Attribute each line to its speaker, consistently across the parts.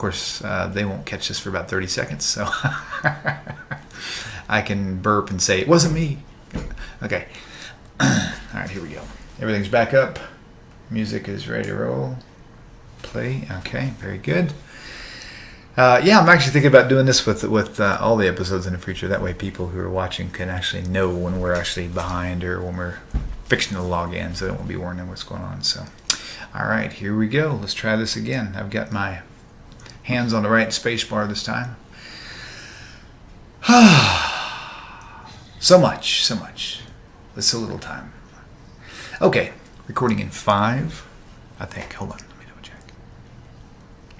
Speaker 1: course, they won't catch this for about 30 seconds, so I can burp and say, it wasn't me. Okay. All right, here we go. Everything's back up. Music is ready to roll. Play. Okay, very good. I'm actually thinking about doing this with all the episodes in the future. That way people who are watching can actually know when we're actually behind or when we're fixing to log in, so they won't be wondering what's going on. So, all right, here we go. Let's try this again. I've got my hands on the right space bar this time. So much. With so little time. Okay, recording in 5, I think. Hold on, let me double check.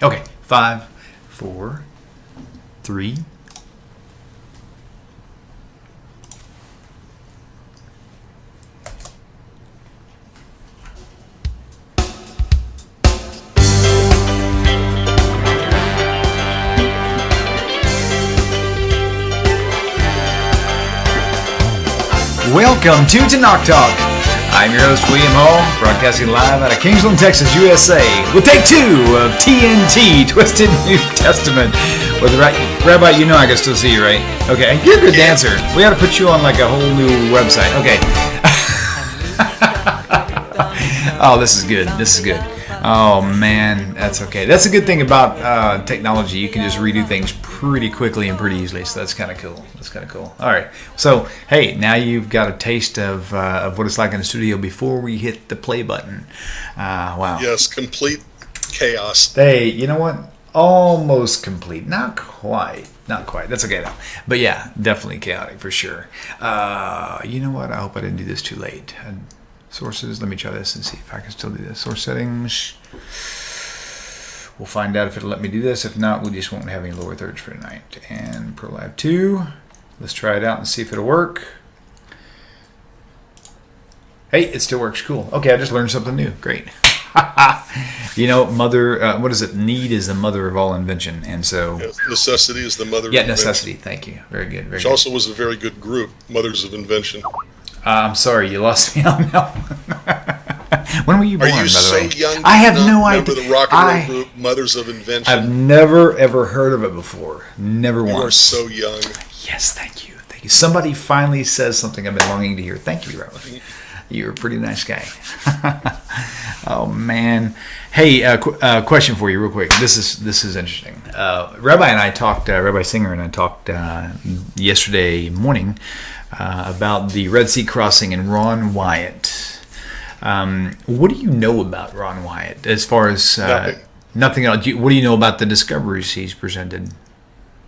Speaker 1: Okay, 5, 4, 3. Welcome to Tanakh Talk. I'm your host, William Hall, broadcasting live out of Kingsland, Texas, USA, with take 2 of TNT, Twisted New Testament. With Rabbi, you know I can still see you, right? Okay, you're a good dancer. We ought to put you on like a whole new website. Okay. Oh, this is good. Oh, man, that's okay. That's a good thing about technology. You can just redo things pretty quickly and pretty easily, so that's kind of cool. All right, so, hey, now you've got a taste of what it's like in the studio before we hit the play button. Wow.
Speaker 2: Yes, complete chaos.
Speaker 1: Hey, you know what? Almost complete. Not quite. That's okay, though. But, yeah, definitely chaotic for sure. You know what? I hope I didn't do this too late. Sources, let me try this and see if I can still do this. Source settings. We'll find out if it'll let me do this. If not, we just won't have any lower thirds for tonight. And Pro Live 2. Let's try it out and see if it'll work. Hey, it still works. Cool. Okay, I just learned something new. Great. You know, what is it? Need is the mother of all invention. And so...
Speaker 2: Yes, necessity is the mother of invention.
Speaker 1: Necessity. Thank you. Very good.
Speaker 2: Which also was a very good group, Mothers of Invention.
Speaker 1: I'm sorry, you lost me on that one. When were you born, by the way?
Speaker 2: Are you so young?
Speaker 1: I have no idea.
Speaker 2: Remember the rock and roll group, Mothers of Invention?
Speaker 1: I've never, ever heard of it before. Never once.
Speaker 2: You are so young.
Speaker 1: Yes, thank you. Somebody finally says something I've been longing to hear. Thank you, Rabbi. You're a pretty nice guy. Oh, man. Hey, question for you real quick. This is interesting. Rabbi Singer and I talked yesterday morning about the Red Sea crossing and Ron Wyatt. What do you know about Ron Wyatt as far as nothing else? What do you know about the discoveries he's presented?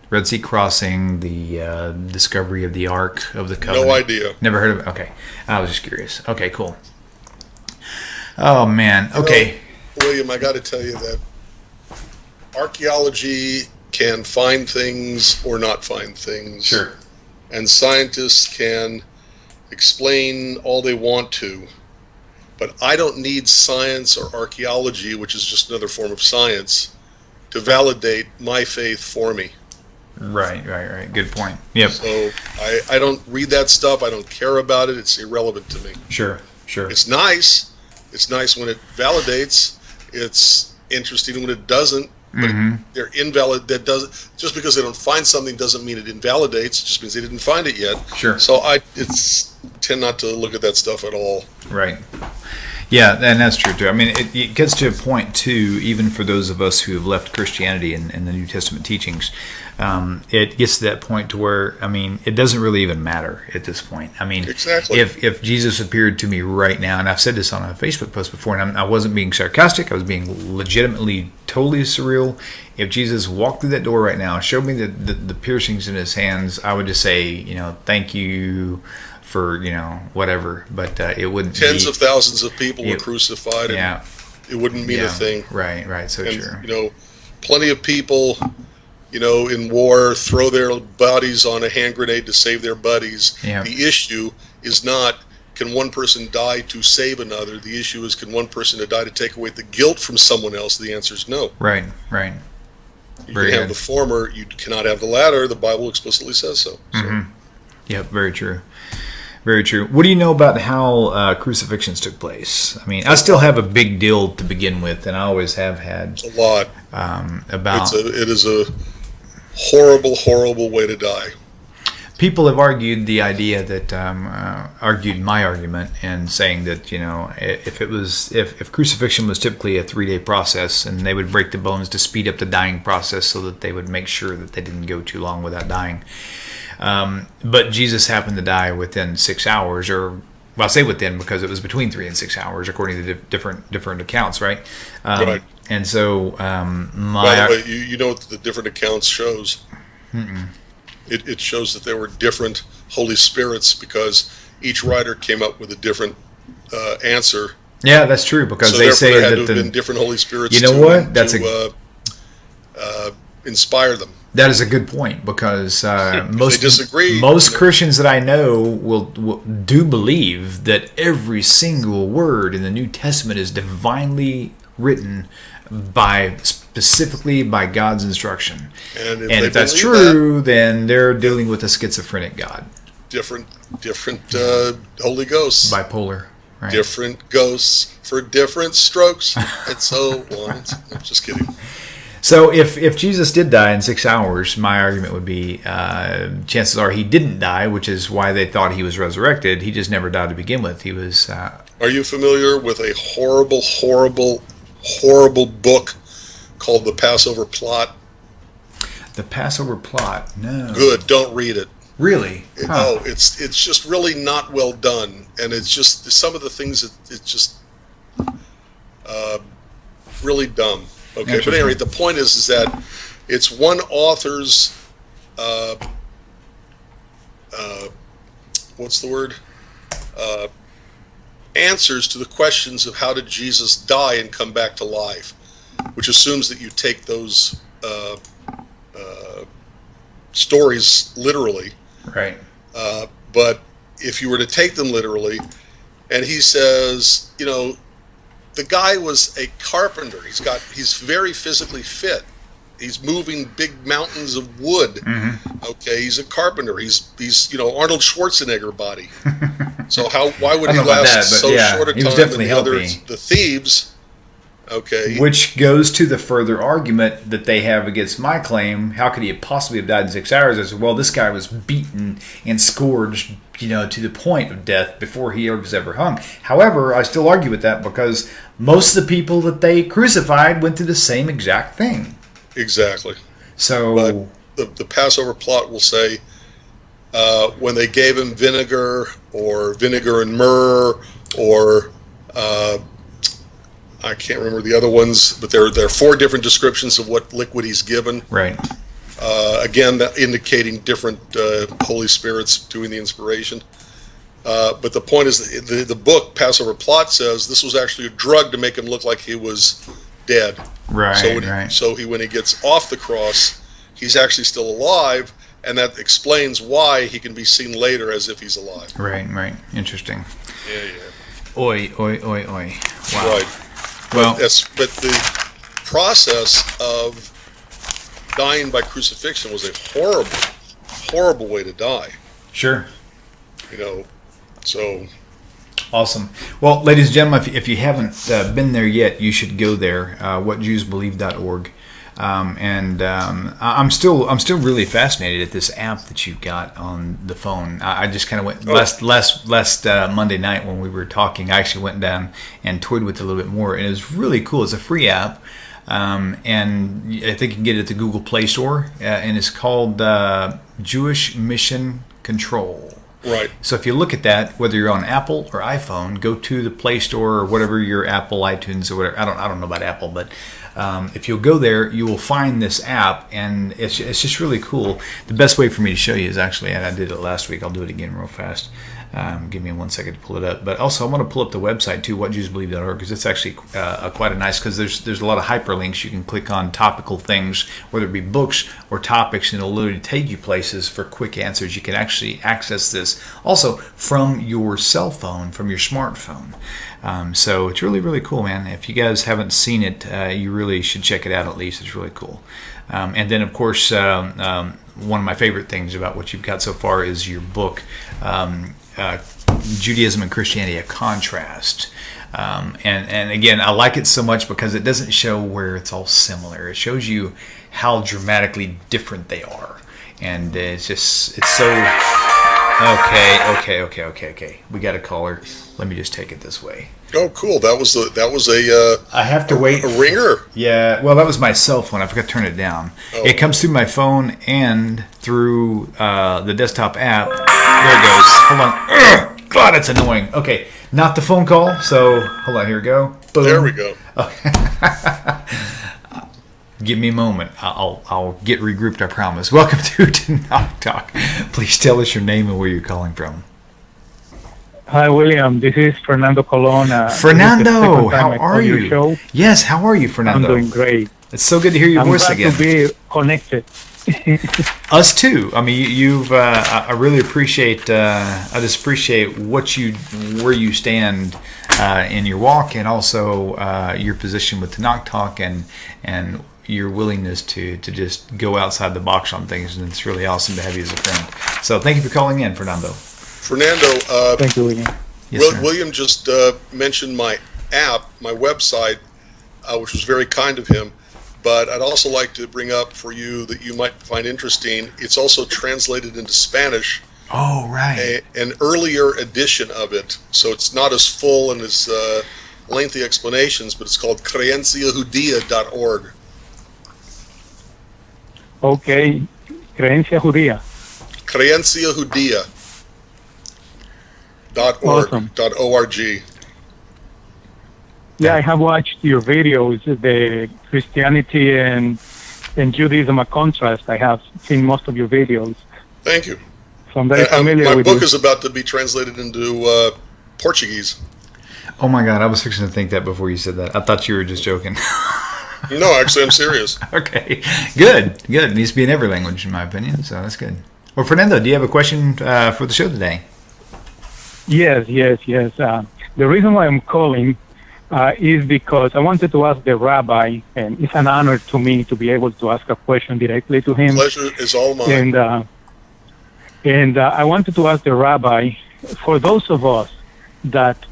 Speaker 1: Red Sea crossing, the discovery of the Ark of the Covenant.
Speaker 2: No idea.
Speaker 1: Never heard of it? Okay. I was just curious. Okay, cool. Oh, man. Okay.
Speaker 2: William, I got to tell you that archaeology can find things or not find things.
Speaker 1: Sure.
Speaker 2: And scientists can explain all they want to. But I don't need science or archaeology, which is just another form of science, to validate my faith for me.
Speaker 1: Right. Good point. Yep.
Speaker 2: So I don't read that stuff. I don't care about it. It's irrelevant to me.
Speaker 1: Sure.
Speaker 2: It's nice. It's nice when it validates. It's interesting when it doesn't. But they're invalid. That doesn't, just because they don't find something doesn't mean it invalidates. It just means they didn't find it yet.
Speaker 1: Sure.
Speaker 2: So I tend not to look at that stuff at all.
Speaker 1: Right. Yeah, and that's true too. I mean, it gets to a point too, even for those of us who have left Christianity and the New Testament teachings, it gets to that point to where, I mean, it doesn't really even matter at this point. I mean,
Speaker 2: exactly.
Speaker 1: If Jesus appeared to me right now, and I've said this on a Facebook post before, and I wasn't being sarcastic, I was being legitimately totally surreal. If Jesus walked through that door right now, showed me the piercings in his hands, I would just say, thank you for, whatever, but it wouldn't
Speaker 2: Tens of thousands of people were crucified, and it wouldn't mean a thing.
Speaker 1: Right, so
Speaker 2: and,
Speaker 1: true.
Speaker 2: Plenty of people, in war throw their bodies on a hand grenade to save their buddies.
Speaker 1: Yeah.
Speaker 2: The issue is not, can one person die to save another? The issue is, can one person die to take away the guilt from someone else? The answer is no.
Speaker 1: Right.
Speaker 2: You can have the former, you cannot have the latter. The Bible explicitly says so.
Speaker 1: Mm-hmm. Yep, very true. Very true. What do you know about how crucifixions took place? I mean, I still have a big deal to begin with, and I always have had
Speaker 2: a lot.
Speaker 1: About
Speaker 2: it is a horrible, horrible way to die.
Speaker 1: People have argued the idea that argued my argument and saying that if crucifixion was typically a 3-day process and they would break the bones to speed up the dying process so that they would make sure that they didn't go too long without dying, but Jesus happened to die within 6 hours, or well, I say within because it was between 3 and 6 hours according to different accounts, right?
Speaker 2: Right.
Speaker 1: And so
Speaker 2: by the way, you know what the different accounts shows? It shows that there were different Holy Spirits because each writer came up with a different answer.
Speaker 1: Yeah, that's true, because
Speaker 2: so
Speaker 1: they say
Speaker 2: there had
Speaker 1: that
Speaker 2: to have been different Holy Spirits.
Speaker 1: You know what? That's
Speaker 2: inspire them.
Speaker 1: That is a good point, because most
Speaker 2: disagree.
Speaker 1: Most Christians that I know will do believe that every single word in the New Testament is divinely written specifically by God's instruction.
Speaker 2: And
Speaker 1: if that's true, then they're dealing with a schizophrenic God.
Speaker 2: Different Holy Ghosts.
Speaker 1: Bipolar. Right.
Speaker 2: Different ghosts for different strokes, and so on. I'm just kidding.
Speaker 1: So if Jesus did die in 6 hours, my argument would be chances are he didn't die, which is why they thought he was resurrected. He just never died to begin with. He was.
Speaker 2: Are you familiar with a horrible, horrible, horrible book called The Passover Plot?
Speaker 1: The Passover Plot? No.
Speaker 2: Good. Don't read it.
Speaker 1: Really?
Speaker 2: No, it's just really not well done, and it's just some of the things it's just really dumb. Okay, but anyway, the point is that it's one author's what's the word? Answers to the questions of how did Jesus die and come back to life, which assumes that you take those stories literally.
Speaker 1: Right.
Speaker 2: But if you were to take them literally, and he says, the guy was a carpenter. He's very physically fit. He's moving big mountains of wood. Mm-hmm. Okay, he's a carpenter. He's Arnold Schwarzenegger body. So why would he last short a time?
Speaker 1: He was definitely healthy.
Speaker 2: The thieves. Okay.
Speaker 1: Which goes to the further argument that they have against my claim. How could he possibly have died in 6 hours? I said, well, this guy was beaten and scourged, to the point of death before he was ever hung. However, I still argue with that because most of the people that they crucified went through the same exact thing.
Speaker 2: Exactly.
Speaker 1: So,
Speaker 2: but the Passover Plot will say when they gave him vinegar and myrrh or I can't remember the other ones, but there are 4 different descriptions of what liquid he's given.
Speaker 1: Right.
Speaker 2: Again, indicating different Holy Spirits doing the inspiration. But the point is, the book Passover Plot says this was actually a drug to make him look like he was dead.
Speaker 1: Right.
Speaker 2: So when he gets off the cross, he's actually still alive, and that explains why he can be seen later as if he's alive.
Speaker 1: Right. Interesting.
Speaker 2: Yeah.
Speaker 1: Oi. Wow.
Speaker 2: Right.
Speaker 1: Well,
Speaker 2: but the process of dying by crucifixion was a horrible, horrible way to die.
Speaker 1: Sure.
Speaker 2: So.
Speaker 1: Awesome. Well, ladies and gentlemen, if you haven't been there yet, you should go there. whatjewsbelieve.org. I'm still really fascinated at this app that you've got on the phone. I just kind of went last Monday night when we were talking. I actually went down and toyed with it a little bit more, and it was really cool. It's a free app, and I think you can get it at the Google Play Store, and it's called Jewish Mission Control.
Speaker 2: Right.
Speaker 1: So if you look at that, whether you're on Apple or iPhone, go to the Play Store or whatever your Apple, iTunes or whatever. I don't know about Apple, but if you'll go there, you will find this app, and it's just really cool. The best way for me to show you is actually, and I did it last week. I'll do it again real fast. Give me 1 second to pull it up. But also, I want to pull up the website too, whatjewsbelieve.org, because it's actually quite a nice. Because there's a lot of hyperlinks. You can click on topical things, whether it be books or topics, and it'll literally take you places for quick answers. You can actually access this also from your cell phone, from your smartphone. So it's really, really cool, man. If you guys haven't seen it, you really should check it out at least. It's really cool. And then, of course, one of my favorite things about what you've got so far is your book, Judaism and Christianity, a contrast. And again, I like it so much because it doesn't show where it's all similar. It shows you how dramatically different they are. And it's so... Okay. We got a caller. Let me just take it this way.
Speaker 2: Oh, cool. That was
Speaker 1: I have to wait.
Speaker 2: A ringer?
Speaker 1: Yeah, well, that was my cell phone. I forgot to turn it down. Oh. It comes through my phone and through the desktop app. There it goes. Hold on. Ugh, God, it's annoying. Okay, not the phone call. So, hold on. Here we go. Boom.
Speaker 2: There we go.
Speaker 1: Okay. Give me a moment. I'll get regrouped, I promise. Welcome to Knock Talk. Please tell us your name and where you're calling from.
Speaker 3: Hi, William. This is Fernando Colon.
Speaker 1: Fernando, how are you?
Speaker 3: Show.
Speaker 1: Yes, how are you, Fernando?
Speaker 3: I'm doing great.
Speaker 1: It's so good to hear your voice again.
Speaker 3: I'm glad to be connected.
Speaker 1: Us too. I mean, you've. I really appreciate. I just appreciate where you stand in your walk, and also your position with the Knock Talk, and your willingness to just go outside the box on things, and it's really awesome to have you as a friend. So thank you for calling in, Fernando.
Speaker 3: Thank you, William.
Speaker 1: Yes,
Speaker 2: William just mentioned my app, my website, which was very kind of him. But I'd also like to bring up for you that you might find interesting. It's also translated into Spanish.
Speaker 1: Oh, right.
Speaker 2: An earlier edition of it, so it's not as full and as lengthy explanations, but it's called creenciajudia.org.
Speaker 3: Okay, Creencia Judía.
Speaker 2: Creenciajudia.org.
Speaker 3: Awesome.
Speaker 2: .org.
Speaker 3: Yeah, I have watched your videos, the Christianity and Judaism, a contrast. I have seen most of your videos.
Speaker 2: Thank you.
Speaker 3: So I'm very familiar with
Speaker 2: my book is about to be translated into Portuguese.
Speaker 1: Oh my God, I was fixing to think that before you said that. I thought you were just joking.
Speaker 2: No, actually, I'm serious.
Speaker 1: Okay, good. It needs to be in every language, in my opinion, so that's good. Well, Fernando, do you have a question for the show today?
Speaker 3: Yes. The reason why I'm calling is because I wanted to ask the rabbi, and it's an honor to me to be able to ask a question directly to him.
Speaker 2: Pleasure is all mine.
Speaker 3: And I wanted to ask the rabbi, for those of us that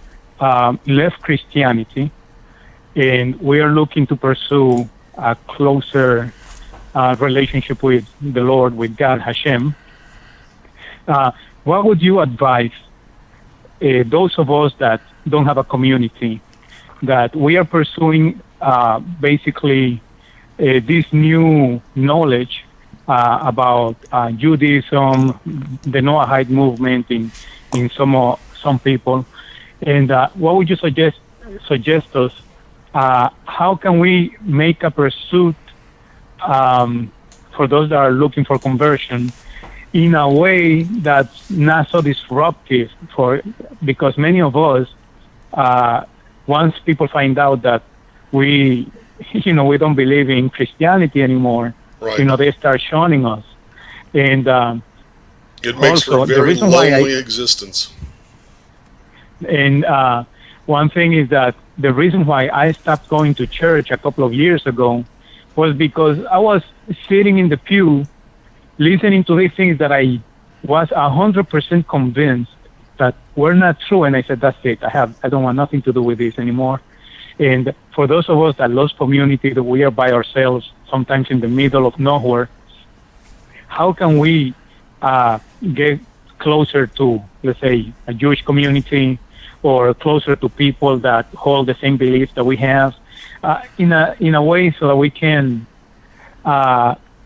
Speaker 3: left Christianity and we are looking to pursue a closer relationship with the Lord, with God, Hashem, what would you advise those of us that don't have a community, that we are pursuing basically this new knowledge about Judaism, the Noahide movement in some people, and what would you suggest us? How can we make a pursuit for those that are looking for conversion in a way that's not so disruptive? Because many of us, once people find out that we don't believe in Christianity anymore,
Speaker 2: right.
Speaker 3: They start shunning us, and
Speaker 2: it makes for a very lonely existence.
Speaker 3: And one thing is that the reason why I stopped going to church a couple of years ago was because I was sitting in the pew listening to these things that I was 100% convinced that were not true, and I said, that's it. I don't want nothing to do with this anymore. And for those of us that lost community, that we are by ourselves, sometimes in the middle of nowhere, how can we get closer to, let's say, a Jewish community, or closer to people that hold the same beliefs that we have, in a way so that we can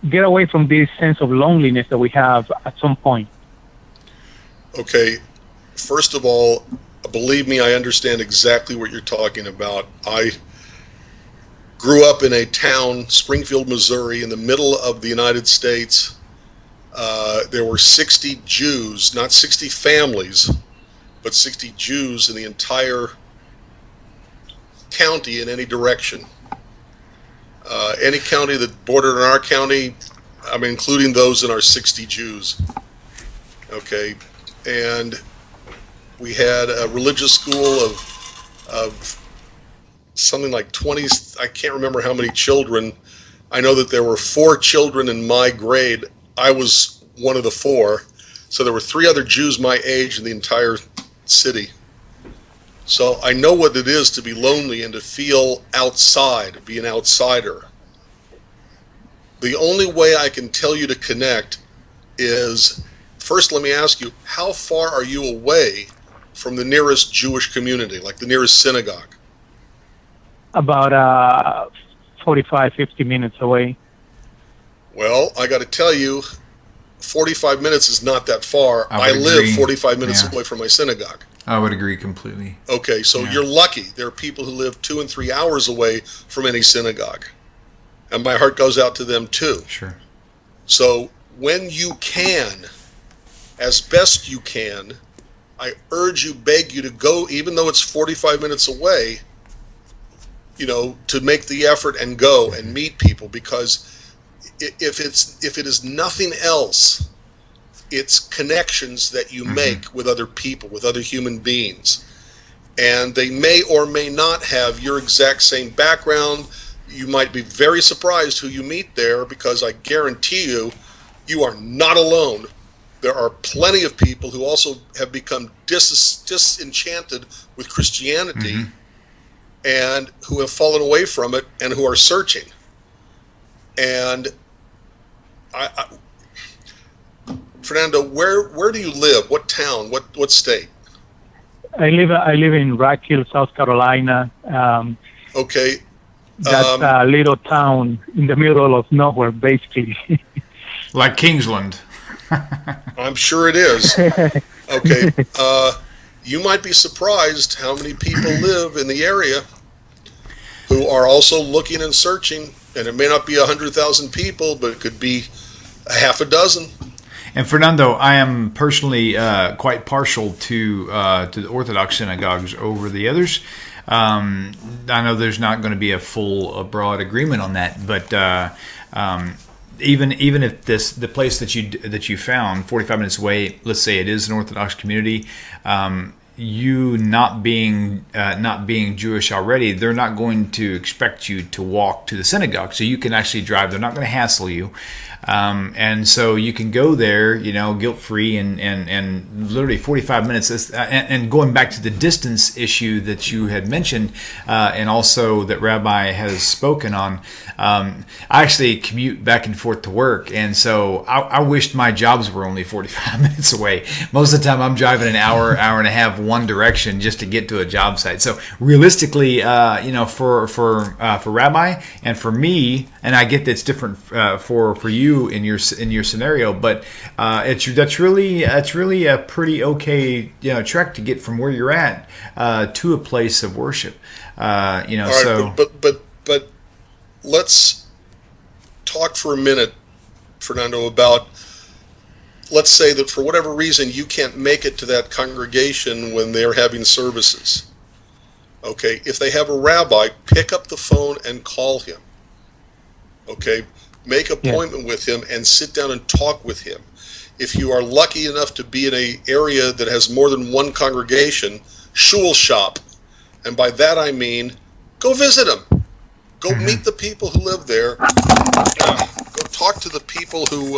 Speaker 3: get away from this sense of loneliness that we have at some point?
Speaker 2: Okay, first of all, believe me, I understand exactly what you're talking about. I grew up in a town, Springfield, Missouri, in the middle of the United States. There were 60 Jews, not 60 families, but 60 Jews in the entire county in any direction. Any county that bordered on our county, I mean, including those in our 60 Jews. Okay, and we had a religious school of something like 20, I can't remember how many children. I know that there were 4 children in my grade. I was one of the 4. So there were 3 other Jews my age in the entire city. So I know what it is to be lonely and to feel outside, be an outsider. The only way I can tell you to connect is, first let me ask you, how far are you away from the nearest Jewish community, like the nearest synagogue?
Speaker 3: About 45, 50 minutes away.
Speaker 2: Well, I got to tell you, 45 minutes is not that far.
Speaker 1: I would
Speaker 2: live
Speaker 1: agree.
Speaker 2: 45 minutes
Speaker 1: Yeah.
Speaker 2: away from my synagogue.
Speaker 1: I would agree completely.
Speaker 2: Okay, so
Speaker 1: Yeah.
Speaker 2: you're lucky. There are people who live 2 and 3 hours away from any synagogue. And my heart goes out to them too.
Speaker 1: Sure.
Speaker 2: So when you can, as best you can, I urge you, beg you to go, even though it's 45 minutes away, to make the effort and go and meet people, because if it is nothing else, it's connections that you make with other people, with other human beings. And they may or may not have your exact same background. You might be very surprised who you meet there, because I guarantee you, you are not alone. There are plenty of people who also have become disenchanted with Christianity and who have fallen away from it and who are searching. And Fernando, where do you live? What town? What state?
Speaker 3: I live in Rock Hill, South Carolina.
Speaker 2: Okay.
Speaker 3: That's a little town in the middle of nowhere, basically.
Speaker 1: Like Kingsland.
Speaker 2: I'm sure it is. Okay. You might be surprised how many people live in the area who are also looking and searching, and it may not be 100,000 people, but it could be a half a dozen.
Speaker 1: And Fernando, I am personally quite partial to the Orthodox synagogues over the others. I know there's not going to be a full, broad agreement on that, but even if the place that you found 45 minutes away, let's say it is an Orthodox community, you not being Jewish already, they're not going to expect you to walk to the synagogue, so you can actually drive. They're not going to hassle you. And so you can go there, guilt-free, and literally 45 minutes. And going back to the distance issue that you had mentioned, and also that Rabbi has spoken on, I actually commute back and forth to work, and so I wished my jobs were only 45 minutes away. Most of the time I'm driving an hour and a half one direction just to get to a job site. So realistically, for Rabbi and for me, and I get that's different for you in your scenario, but that's really a pretty okay trek to get from where you're at to a place of worship. All right, so
Speaker 2: but let's talk for a minute, Fernando, about, let's say that for whatever reason you can't make it to that congregation when they're having services. Okay, if they have a rabbi, pick up the phone and call him. Okay, make an appointment with him and sit down and talk with him. If you are lucky enough to be in an area that has more than one congregation, shul shop. And by that I mean, go visit them. Go meet the people who live there. Go talk to the people who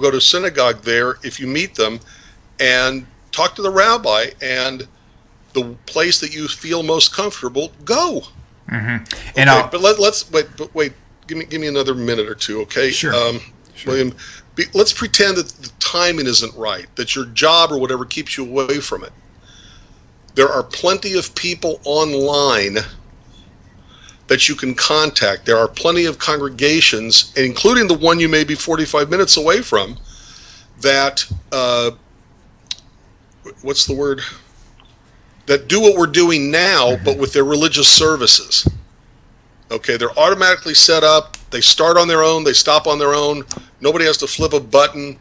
Speaker 2: go to synagogue there, if you meet them, and talk to the rabbi, and the place that you feel most comfortable, go.
Speaker 1: And
Speaker 2: okay, but let's wait. Give me another minute or two, okay?
Speaker 1: Sure.
Speaker 2: William, let's pretend that the timing isn't right, that your job or whatever keeps you away from it. There are plenty of people online that you can contact. There are plenty of congregations, including the one you may be 45 minutes away from, that what's the word? That do what we're doing now, but with their religious services. Okay, they're automatically set up. They start on their own. They stop on their own. Nobody has to flip a button,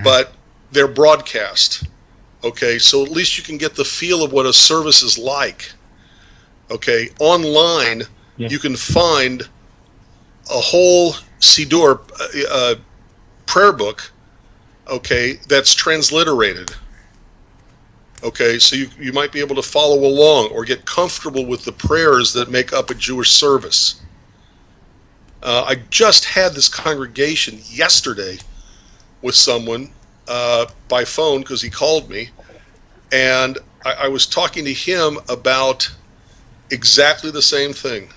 Speaker 2: but they're broadcast. Okay, so at least you can get the feel of what a service is like. Okay, online, you can find a whole Siddur prayer book, okay, that's transliterated. Okay, so you might be able to follow along or get comfortable with the prayers that make up a Jewish service. I just had this congregation yesterday with someone by phone because he called me, and I was talking to him about exactly the same thing.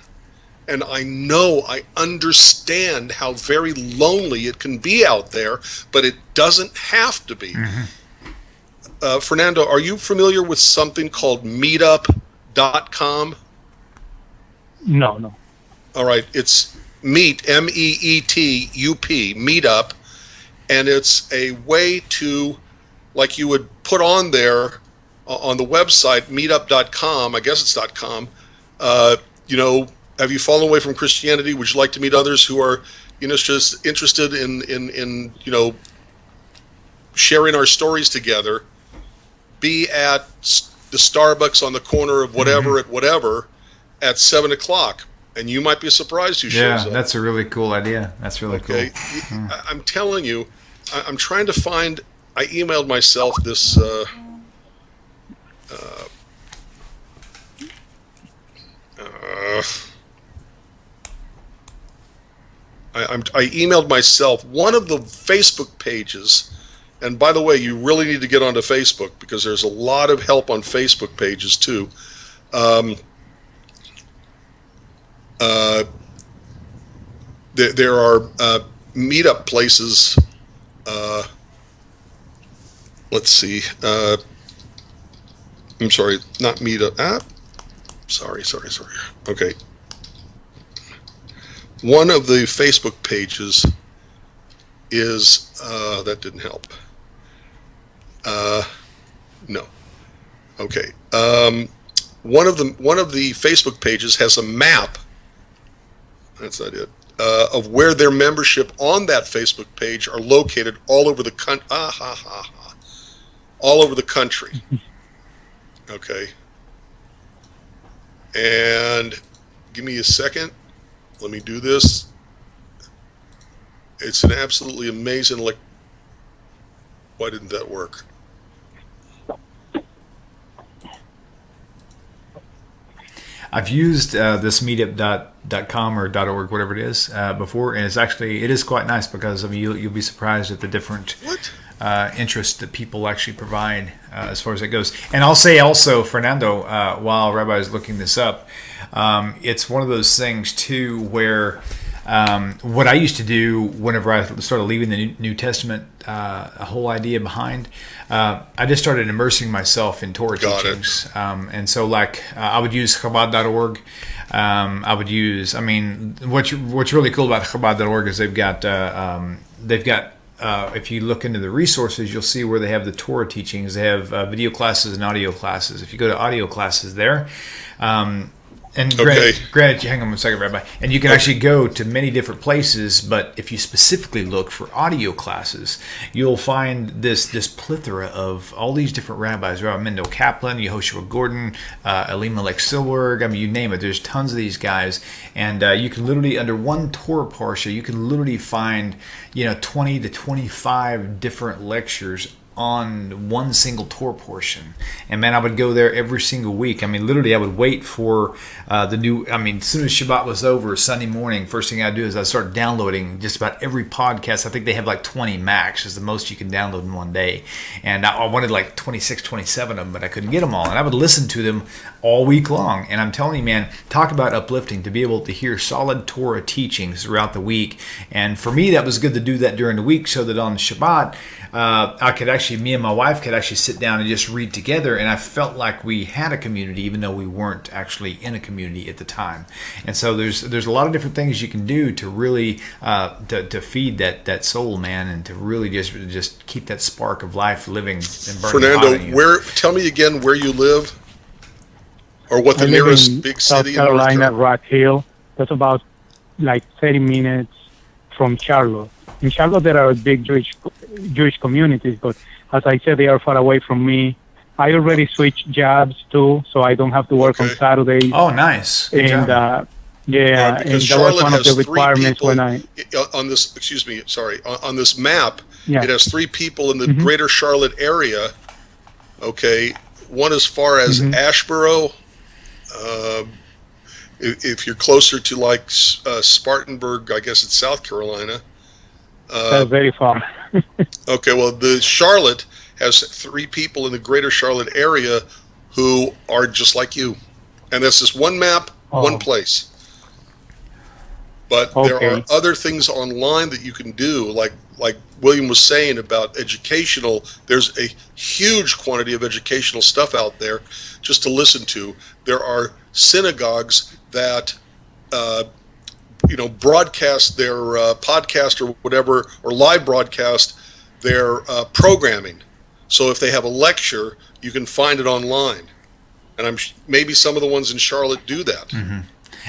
Speaker 2: And I understand how very lonely it can be out there, but it doesn't have to be. Fernando, are you familiar with something called meetup.com?
Speaker 3: No, no.
Speaker 2: All right, it's meet, MEETUP, meetup, and it's a way to, like you would put on there on the website, meetup.com, I guess it's .com, have you fallen away from Christianity? Would you like to meet others who are, just interested in sharing our stories together? Be at the Starbucks on the corner of whatever at whatever at 7:00, and you might be surprised who shows up.
Speaker 1: Yeah, that's a really cool idea. That's really cool.
Speaker 2: I'm telling you, I'm trying to find. I emailed myself this. I emailed myself one of the Facebook pages, and by the way, you really need to get onto Facebook because there's a lot of help on Facebook pages too. There are meetup places. Let's see. I'm sorry, not meetup. Sorry. Okay. One of the Facebook pages is that didn't help. No. Okay. One of the Facebook pages has a map. That's not it. Of where their membership on that Facebook page are located all over the all over the country. Okay. And give me a second. Let me do this. It's an absolutely amazing. Why didn't that work?
Speaker 1: I've used this meetup.com or .org, whatever it is, before, and it is quite nice because you'll be surprised at the different interest that people actually provide as far as it goes. And I'll say also, Fernando, while Rabbi is looking this up, it's one of those things too where what I used to do whenever I started leaving the New Testament, a whole idea behind, I just started immersing myself in Torah teachings. And so I would use Chabad.org. I would use, what's really cool about Chabad.org is they've got, if you look into the resources, you'll see where they have the Torah teachings. They have video classes and audio classes. If you go to audio classes there, granted, hang on one second, Rabbi. And you can actually go to many different places, but if you specifically look for audio classes, you'll find this plethora of all these different rabbis: Rabbi Mendel Kaplan, Yehoshua Gordon, Elimelech Silberg. You name it. There's tons of these guys, and you can literally, under one Torah parsha, you can literally find 20 to 25 different lectures on one single Torah portion. And man, I would go there every single week. Literally I would wait for the new, as soon as Shabbat was over, Sunday morning, first thing I'd do is I'd start downloading just about every podcast. I think they have 20 max is the most you can download in one day. And I wanted 26, 27 of them, but I couldn't get them all. And I would listen to them all week long. And I'm telling you, man, talk about uplifting to be able to hear solid Torah teachings throughout the week. And for me, that was good to do that during the week so that on Shabbat, me and my wife could actually sit down and just read together, and I felt like we had a community, even though we weren't actually in a community at the time. And so there's a lot of different things you can do to really to feed that soul, man, and to really just keep that spark of life living and burning.
Speaker 2: Fernando, tell me again where you live, or what the nearest big city
Speaker 3: is. South Carolina, Rock Hill. That's about 30 minutes from Charlotte. In Charlotte, there are big Jewish communities, but as I said, they are far away from me. I already switched jobs too, so I don't have to work on Saturdays.
Speaker 1: Oh, nice. Good
Speaker 3: and
Speaker 1: job.
Speaker 3: and that was one of the requirements when I
Speaker 2: on this. Excuse me, sorry. On this map,
Speaker 3: yeah.
Speaker 2: It has 3 people in the greater Charlotte area. Okay, one as far as Ashboro. If you're closer to Spartanburg, I guess it's South Carolina.
Speaker 3: That's very far.
Speaker 2: Okay, well, the Charlotte has 3 people in the greater Charlotte area who are just like you. And that's just one map, one
Speaker 3: Oh,
Speaker 2: place. But there are
Speaker 3: okay.
Speaker 2: other things online that you can do, like William was saying about educational. There's a huge quantity of educational stuff out there just to listen to. There are synagogues that broadcast their podcast or whatever, or live broadcast their programming. So if they have a lecture, you can find it online. And maybe some of the ones in Charlotte do that.
Speaker 1: Mm-hmm.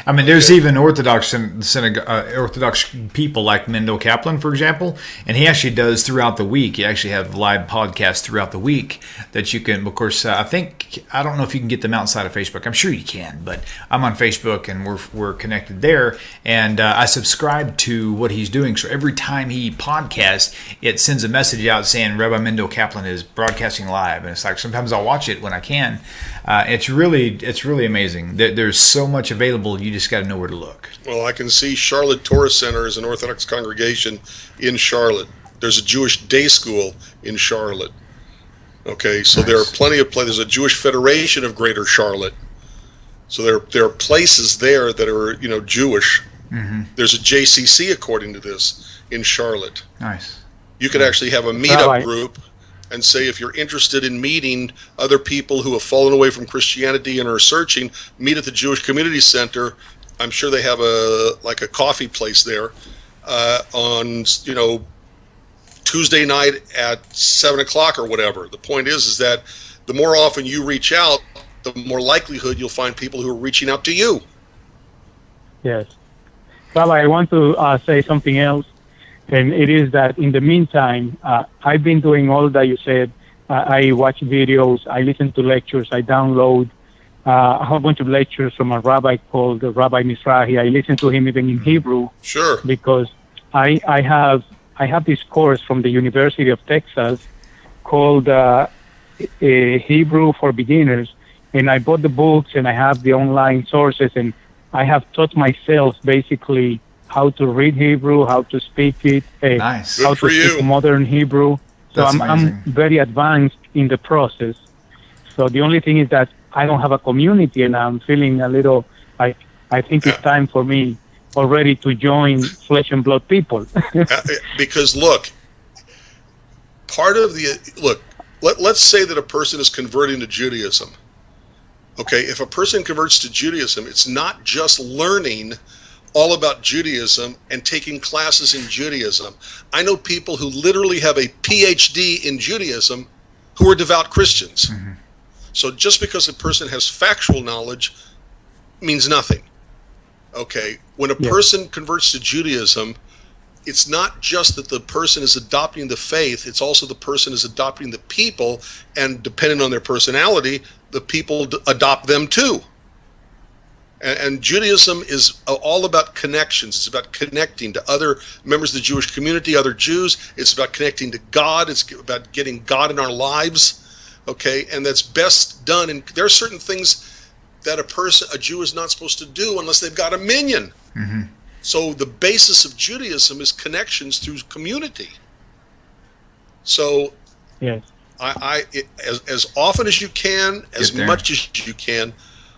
Speaker 1: I mean, there's even Orthodox Orthodox people like Mendel Kaplan, for example, and he actually does throughout the week. He actually have live podcasts throughout the week that you can. Of course, I don't know if you can get them outside of Facebook. I'm sure you can, but I'm on Facebook and we're connected there, and I subscribe to what he's doing. So every time he podcasts, it sends a message out saying Rabbi Mendel Kaplan is broadcasting live, and it's like sometimes I'll watch it when I can. It's really amazing. There's so much available. You just got to know where to look.
Speaker 2: Well, I can see Charlotte Torah Center is an Orthodox congregation in Charlotte. There's a Jewish day school in Charlotte. Okay, so nice. There are plenty of places. There's a Jewish Federation of Greater Charlotte. So there are places there that are Jewish. Mm-hmm. There's a JCC, according to this, in Charlotte.
Speaker 1: Nice.
Speaker 2: You could actually have a meetup group and say, if you're interested in meeting other people who have fallen away from Christianity and are searching, meet at the Jewish Community Center. I'm sure they have a coffee place there on Tuesday night at 7:00 or whatever. The point is that the more often you reach out, the more likelihood you'll find people who are reaching out to you.
Speaker 3: Yes. Rabbi, I want to say something else. And it is that in the meantime, I've been doing all that you said. I watch videos, I listen to lectures, I download a whole bunch of lectures from a rabbi called Rabbi Mizrahi. I listen to him even in Hebrew.
Speaker 2: Sure.
Speaker 3: Because I have this course from the University of Texas called Hebrew for Beginners. And I bought the books and I have the online sources, and I have taught myself basically how to read Hebrew, how to speak it,
Speaker 1: nice.
Speaker 3: How to speak modern Hebrew. So I'm very advanced in the process. So the only thing is that I don't have a community, and I'm feeling a little, I think it's time for me already to join flesh and blood people.
Speaker 2: Because look, let's say that a person is converting to Judaism. Okay, if a person converts to Judaism, it's not just learning all about Judaism and taking classes in Judaism. I know people who literally have a PhD in Judaism who are devout Christians. Mm-hmm. So just because a person has factual knowledge means nothing. Okay, when a person converts to Judaism, it's not just that the person is adopting the faith, it's also the person is adopting the people, and depending on their personality, the people adopt them too. And Judaism is all about connections. It's about connecting to other members of the Jewish community, other Jews. It's about connecting to God. It's about getting God in our lives. Okay, and that's best done. And there are certain things that a Jew is not supposed to do unless they've got a minyan. Mm-hmm. So the basis of Judaism is connections through community. So,
Speaker 3: yes,
Speaker 2: as often as you can, as much as you can,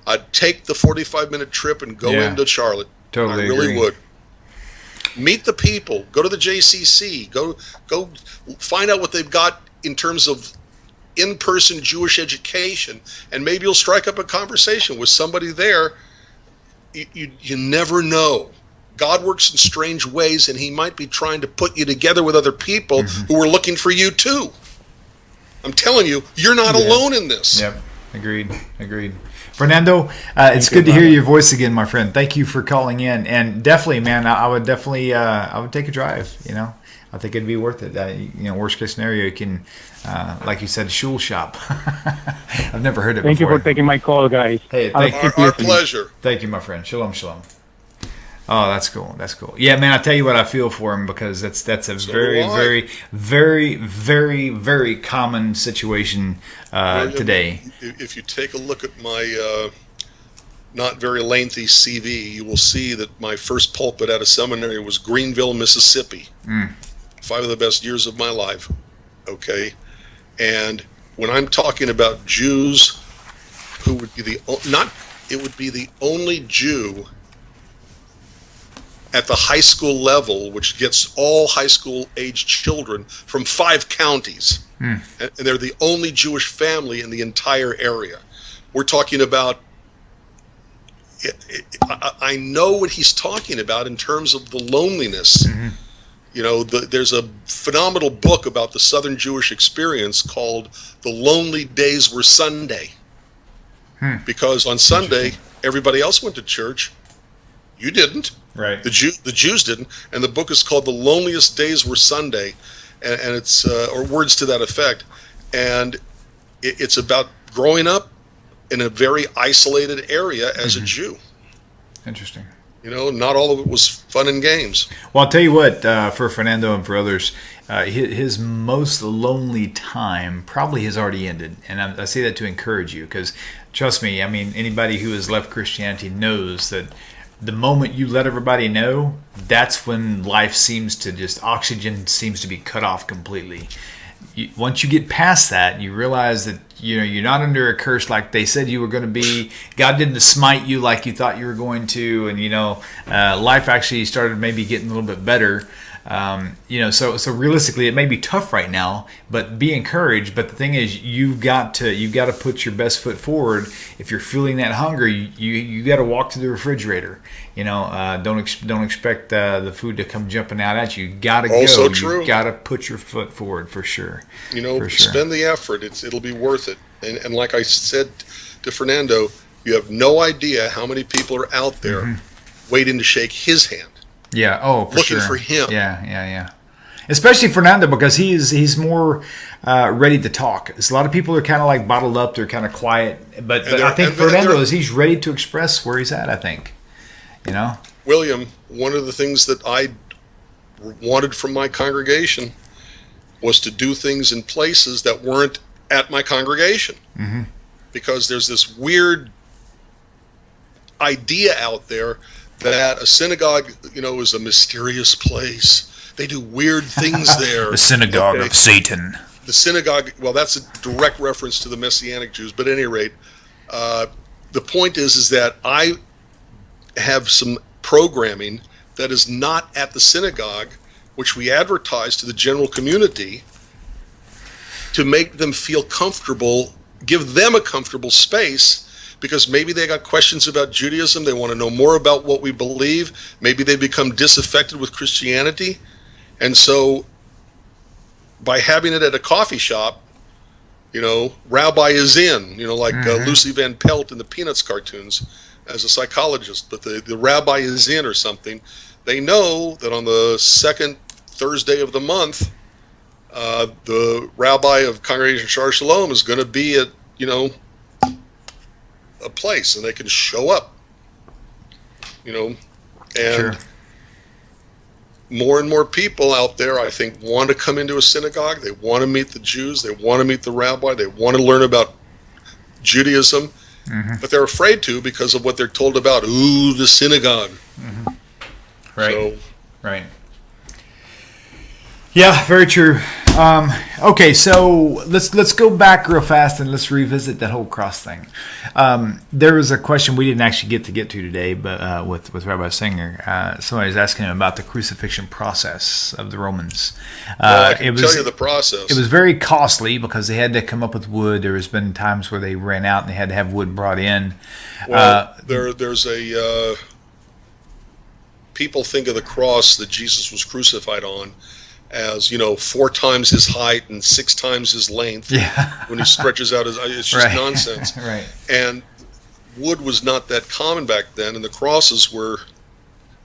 Speaker 2: I'd take the 45-minute trip and go into Charlotte.
Speaker 1: Totally,
Speaker 2: I really would. Meet the people. Go to the JCC. Go find out what they've got in terms of in-person Jewish education, and maybe you'll strike up a conversation with somebody there. You never know. God works in strange ways, and he might be trying to put you together with other people who are looking for you too. I'm telling you, you're not alone in this.
Speaker 1: Yep. Agreed. Fernando, it's good to hear your voice again, my friend. Thank you for calling in, and definitely, man, I would take a drive. I think it'd be worth it. Worst case scenario, you can, like you said, shul shop. I've never heard it before.
Speaker 3: Thank you for taking my call, guys.
Speaker 1: Hey,
Speaker 2: our pleasure.
Speaker 1: Thank you, my friend. Shalom. Oh, that's cool. Yeah, man, I tell you what, I feel for him, because that's a very, very, very, very common situation today.
Speaker 2: If you take a look at my not very lengthy CV, you will see that my first pulpit at a seminary was Greenville, Mississippi. 5 of the best years of my life. Okay. And when I'm talking about Jews who would be it would be the only Jew at the high school level, which gets all high school age children from 5 counties. And they're the only Jewish family in the entire area. We're talking about, I know what he's talking about in terms of the loneliness. You know, there's a phenomenal book about the Southern Jewish experience called The Lonely Days Were Sunday. Because on Sunday, everybody else went to church. You didn't.
Speaker 1: Right.
Speaker 2: The Jews didn't. And the book is called The Loneliest Days Were Sunday. And it's, or words to that effect. And it's about growing up in a very isolated area as a Jew.
Speaker 1: Interesting.
Speaker 2: You know, not all of it was fun and games.
Speaker 1: Well, I'll tell you what, for Fernando and for others, his most lonely time probably has already ended. And I say that to encourage you, because trust me, I mean, anybody who has left Christianity knows that the moment you let everybody know, that's when life seems to just, oxygen seems to be cut off completely. Once you get past that, you realize that you're not under a curse like they said you were going to be. God didn't smite you like you thought you were going to, and life actually started maybe getting a little bit better. So realistically, it may be tough right now, but be encouraged. But the thing is, you've got to put your best foot forward. If you're feeling that hunger, you got to walk to the refrigerator. Don't expect the food to come jumping out at you. You got to go.
Speaker 2: Also true.
Speaker 1: You got to put your foot forward for sure.
Speaker 2: Spend the effort. It'll be worth it. And like I said to Fernando, you have no idea how many people are out there waiting to shake his hand.
Speaker 1: Yeah. Oh, for
Speaker 2: looking
Speaker 1: sure.
Speaker 2: for him.
Speaker 1: Yeah. Especially Fernando, because he's more ready to talk. A lot of people are kind of like bottled up. They're kind of quiet. But I think Fernando he's ready to express where he's at. I think.
Speaker 2: William, one of the things that I wanted from my congregation was to do things in places that weren't at my congregation, because there's this weird idea out there that a synagogue, is a mysterious place. They do weird things there.
Speaker 1: The synagogue of Satan.
Speaker 2: The synagogue, well, that's a direct reference to the Messianic Jews, but at any rate, the point is that I have some programming that is not at the synagogue, which we advertise to the general community to make them feel comfortable, give them a comfortable space, because maybe they got questions about Judaism, they want to know more about what we believe, maybe they become disaffected with Christianity, and so by having it at a coffee shop, Rabbi is in, like Lucy Van Pelt in the Peanuts cartoons as a psychologist, but the Rabbi is in or something, they know that on the second Thursday of the month, the Rabbi of Congregation Shar Shalom is going to be at, a place, and they can show up, and
Speaker 1: sure.
Speaker 2: More and more people out there, I think, want to come into a synagogue. They want to meet the Jews. They want to meet the rabbi. They want to learn about Judaism, but they're afraid to because of what they're told about. Ooh, the synagogue.
Speaker 1: Right. Right. Yeah, very true. Okay, so let's go back real fast and let's revisit that whole cross thing. There was a question we didn't actually get to today, but with Rabbi Singer, somebody was asking him about the crucifixion process of the Romans.
Speaker 2: I can tell you the process.
Speaker 1: It was very costly because they had to come up with wood. There has been times where they ran out and they had to have wood brought in.
Speaker 2: Well, there's a people think of the cross that Jesus was crucified on as 4 times his height and 6 times his length.
Speaker 1: Yeah.
Speaker 2: When he stretches out his, it's just nonsense.
Speaker 1: Right.
Speaker 2: And wood was not that common back then, and the crosses were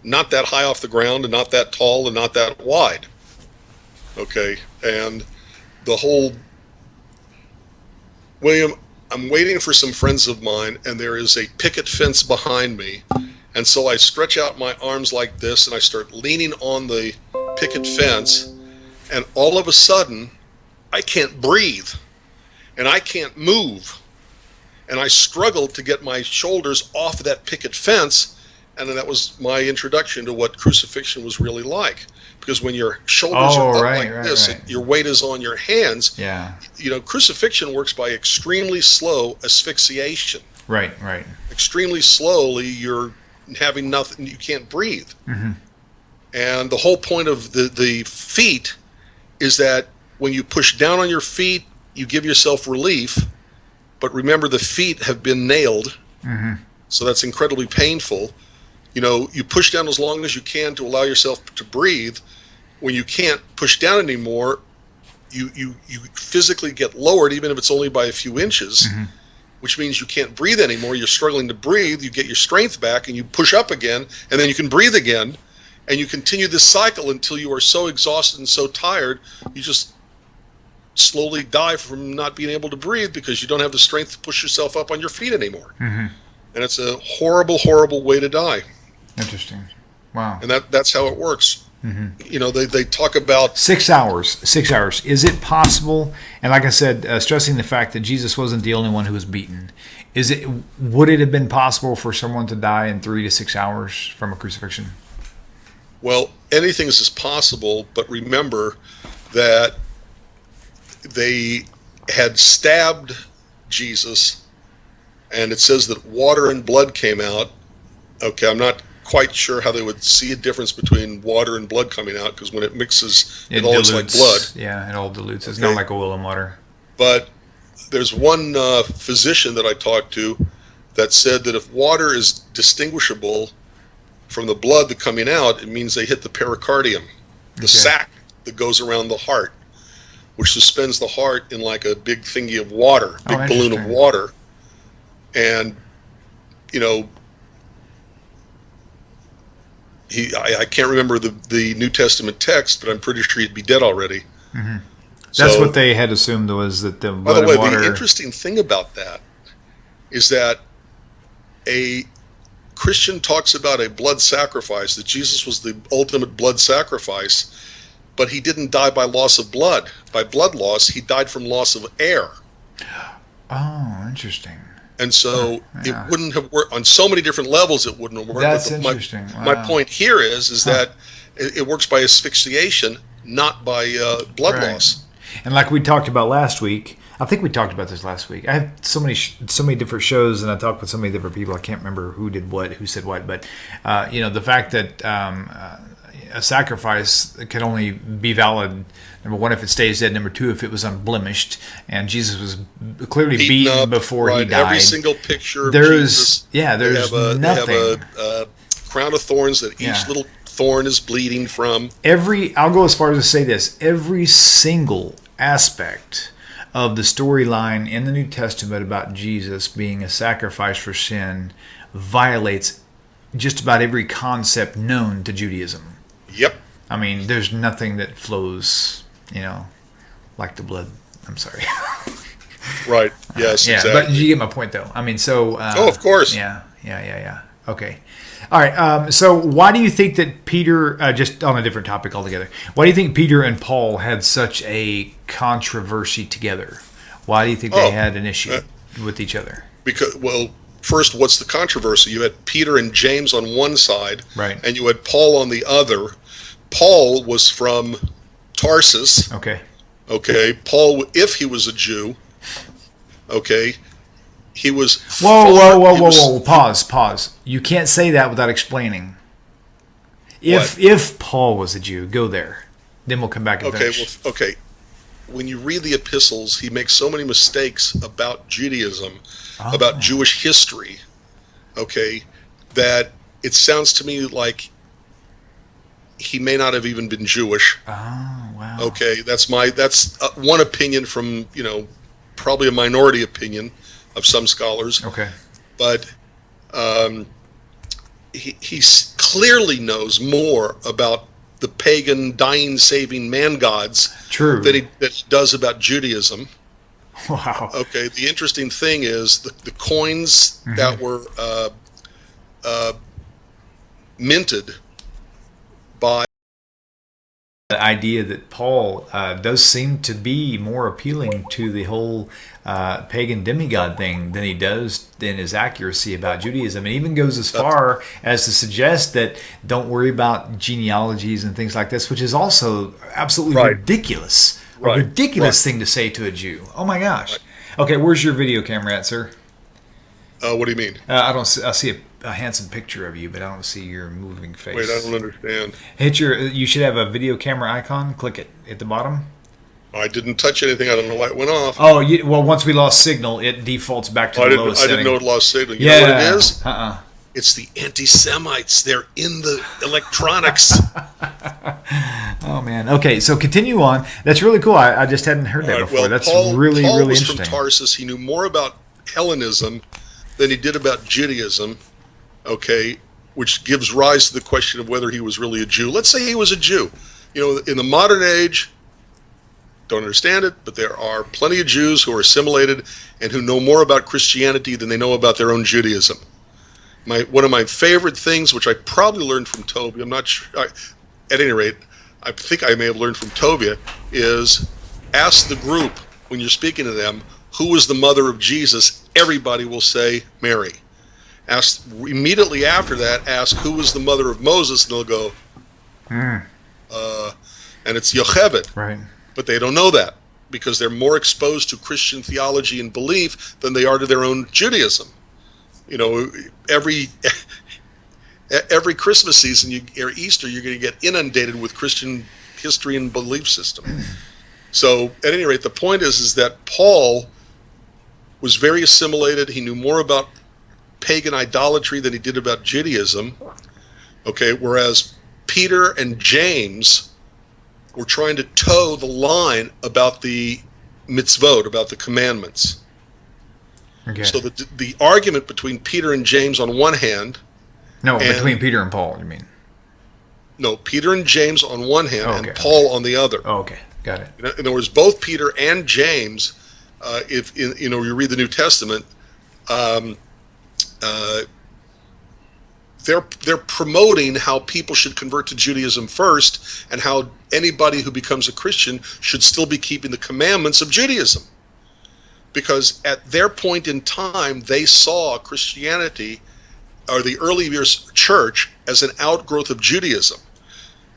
Speaker 2: not that high off the ground and not that tall and not that wide. Okay, and the whole, William, I'm waiting for some friends of mine, and there is a picket fence behind me, and so I stretch out my arms like this, and I start leaning on the picket fence, and all of a sudden, I can't breathe, and I can't move, and I struggle to get my shoulders off of that picket fence, And then that was my introduction to what crucifixion was really like. Because when your shoulders are up like this, and your weight is on your hands, crucifixion works by extremely slow asphyxiation.
Speaker 1: Right.
Speaker 2: Extremely slowly, you're having nothing, you can't breathe. And the whole point of the feet is that when you push down on your feet, you give yourself relief. But remember, the feet have been nailed, so that's incredibly painful. You push down as long as you can to allow yourself to breathe. When you can't push down anymore, you physically get lowered, even if it's only by a few inches, which means you can't breathe anymore. You're struggling to breathe. You get your strength back, and you push up again, and then you can breathe again. And you continue this cycle until you are so exhausted and so tired, you just slowly die from not being able to breathe because you don't have the strength to push yourself up on your feet anymore. And it's a horrible, horrible way to die.
Speaker 1: Interesting. Wow.
Speaker 2: And that's how it works. They talk about
Speaker 1: 6 hours. 6 hours. Is it possible? And like I said, stressing the fact that Jesus wasn't the only one who was beaten. Would it have been possible for someone to die in 3 to 6 hours from a crucifixion?
Speaker 2: Well, anything is possible, but remember that they had stabbed Jesus, and it says that water and blood came out. Okay, I'm not quite sure how they would see a difference between water and blood coming out, because when it mixes, it all looks like blood.
Speaker 1: Yeah, it all dilutes. It's not like oil and water.
Speaker 2: But there's one physician that I talked to that said that if water is distinguishable from the blood that's coming out, it means they hit the pericardium, the sac that goes around the heart, which suspends the heart in like a big thingy of water, big balloon of water. And, I can't remember the New Testament text, but I'm pretty sure he'd be dead already.
Speaker 1: That's what they had assumed, was that the blood
Speaker 2: by the way,
Speaker 1: and water...
Speaker 2: the interesting thing about that is that a Christian talks about a blood sacrifice, that Jesus was the ultimate blood sacrifice, but he didn't die by loss of blood. By blood loss, he died from loss of air.
Speaker 1: Oh, interesting.
Speaker 2: And so it wouldn't have worked on so many different levels. It wouldn't have worked.
Speaker 1: That's interesting.
Speaker 2: My point here is that it works by asphyxiation, not by blood loss.
Speaker 1: And like we talked about last week, I think we talked about this last week. I have so many different shows, and I talked with so many different people. I can't remember who did what, who said what, but the fact that a sacrifice can only be valid, number one, if it stays dead. Number two, if it was unblemished, and Jesus was clearly beaten before he died.
Speaker 2: Every single picture of
Speaker 1: Jesus,
Speaker 2: there's
Speaker 1: nothing.
Speaker 2: They have a crown of thorns that each little thorn is bleeding from.
Speaker 1: I'll go as far as to say this: every single aspect of the storyline in the New Testament about Jesus being a sacrifice for sin violates just about every concept known to Judaism.
Speaker 2: Yep.
Speaker 1: I mean, there's nothing that flows, like the blood. I'm sorry.
Speaker 2: Right. Yes.
Speaker 1: Yeah.
Speaker 2: Exactly.
Speaker 1: But you get my point, though. I mean, so.
Speaker 2: Of course.
Speaker 1: Yeah. Okay. All right. So, why do you think that Peter? Just on a different topic altogether. Why do you think Peter and Paul had such a controversy together? Why do you think they had an issue with each other?
Speaker 2: Because, first, what's the controversy? You had Peter and James on one side,
Speaker 1: right,
Speaker 2: and you had Paul on the other. Paul was from Tarsus.
Speaker 1: Okay.
Speaker 2: Paul, if he was a Jew, he was.
Speaker 1: Whoa! Pause. You can't say that without explaining. If Paul was a Jew, go there. Then we'll come back and finish.
Speaker 2: When you read the epistles, he makes so many mistakes about Judaism, about Jewish history, that it sounds to me like he may not have even been Jewish.
Speaker 1: Oh, wow.
Speaker 2: That's one opinion from, probably a minority opinion of some scholars.
Speaker 1: Okay.
Speaker 2: But he clearly knows more about the pagan, dying, saving man gods that he does about Judaism.
Speaker 1: Wow.
Speaker 2: The interesting thing is the coins that were minted by
Speaker 1: The idea that Paul does seem to be more appealing to the whole pagan demigod thing than he does in his accuracy about Judaism, and even goes as far as to suggest that don't worry about genealogies and things like this, which is also absolutely ridiculous. A ridiculous thing to say to a Jew. Oh my gosh. Okay, where's your video camera at, sir?
Speaker 2: What do you mean?
Speaker 1: I don't see, I see a handsome picture of you, but I don't see your moving face.
Speaker 2: Wait, I don't understand.
Speaker 1: You should have a video camera icon. Click it at the bottom.
Speaker 2: I didn't touch anything. I don't know why it went off.
Speaker 1: Oh, well, once we lost signal, it defaults back to the lowest setting.
Speaker 2: I didn't know it lost signal. You know what it is?
Speaker 1: Uh-uh.
Speaker 2: It's the anti-Semites. They're in the electronics.
Speaker 1: Oh, man. Okay, so continue on. That's really cool. I just hadn't heard that before. That's really
Speaker 2: Paul was
Speaker 1: interesting.
Speaker 2: from Tarsus. He knew more about Hellenism than he did about Judaism, okay, which gives rise to the question of whether he was really a Jew. Let's say he was a Jew. You know, in the modern age, don't understand it, but there are plenty of Jews who are assimilated and who know more about Christianity than they know about their own Judaism. One of my favorite things, which I probably learned from Toby, I'm not sure, at any rate, I think I may have learned from Tovia, is ask the group, when you're speaking to them, who was the mother of Jesus? Everybody will say Mary. Ask immediately after that, ask who was the mother of Moses, and they'll go, and it's Yocheved.
Speaker 1: Right.
Speaker 2: But they don't know that because they're more exposed to Christian theology and belief than they are to their own Judaism. You know, every Christmas season or Easter, you're going to get inundated with Christian history and belief system. So, at any rate, the point is that Paul was very assimilated. He knew more about pagan idolatry than he did about Judaism. Okay, whereas Peter and James were trying to toe the line about the mitzvot, about the commandments.
Speaker 1: Okay.
Speaker 2: So the argument between Peter and James on one hand...
Speaker 1: No, between Peter and Paul, you mean?
Speaker 2: No, Peter and James on one hand and Paul on the other.
Speaker 1: Oh, okay. Got it.
Speaker 2: In other words, both Peter and James, if you read the New Testament, they're promoting how people should convert to Judaism first, and how anybody who becomes a Christian should still be keeping the commandments of Judaism. Because at their point in time, they saw Christianity, or the early years church, as an outgrowth of Judaism.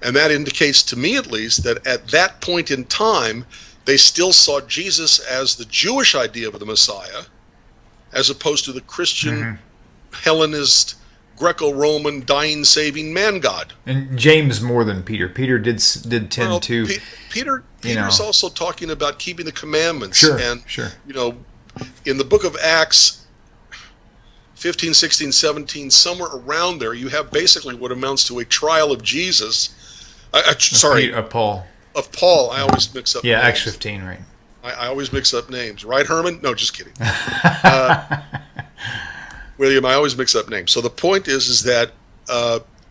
Speaker 2: And that indicates to me, at least, that at that point in time, they still saw Jesus as the Jewish idea of the Messiah, as opposed to the Christian, Hellenist, Greco-Roman, dying, saving man God.
Speaker 1: And James more than Peter. Peter did tend to...
Speaker 2: Peter's also talking about keeping the commandments.
Speaker 1: Sure.
Speaker 2: You know, in the book of Acts 15, 16, 17, somewhere around there, you have basically what amounts to a trial of Jesus.
Speaker 1: Of Paul.
Speaker 2: Of Paul. I always mix up names.
Speaker 1: Acts 15, right.
Speaker 2: I always mix up names. Right, Herman? No, just kidding. William, I always mix up names. So the point is that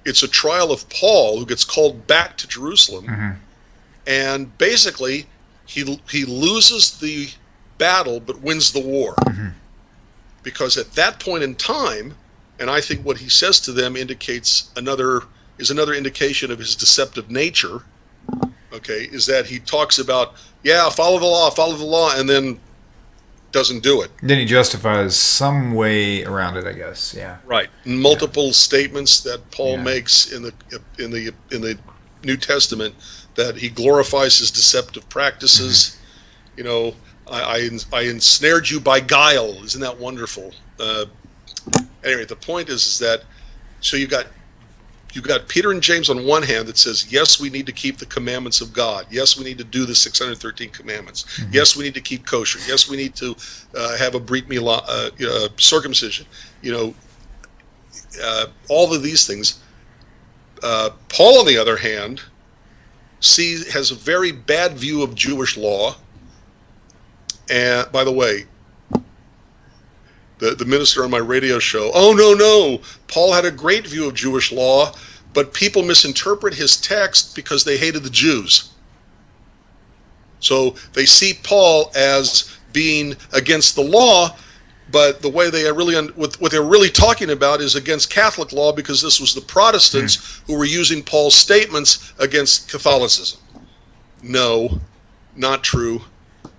Speaker 2: it's a trial of Paul, who gets called back to Jerusalem, and basically he loses the battle but wins the war. Because at that point in time, and I think what he says to them indicates another indication of his deceptive nature, okay, is that he talks about, follow the law, and then doesn't do it.
Speaker 1: Then he justifies some way around it, I guess. Yeah. Right.
Speaker 2: Multiple statements that Paul makes in the New Testament, that he glorifies his deceptive practices. You know, I ensnared you by guile. Isn't that wonderful? Anyway, the point is that so you've got Peter and James on one hand that says, yes, we need to keep the commandments of God. Yes, we need to do the 613 commandments. Yes, we need to keep kosher. Yes, we need to have a brit milah, circumcision. You know, all of these things. Paul, on the other hand, has a very bad view of Jewish law. And by the way, the minister on my radio show, no, Paul had a great view of Jewish law, but people misinterpret his text because they hated the Jews. So they see Paul as being against the law, but the way they are really what they're really talking about is against Catholic law, because this was the Protestants who were using Paul's statements against Catholicism. No, not true.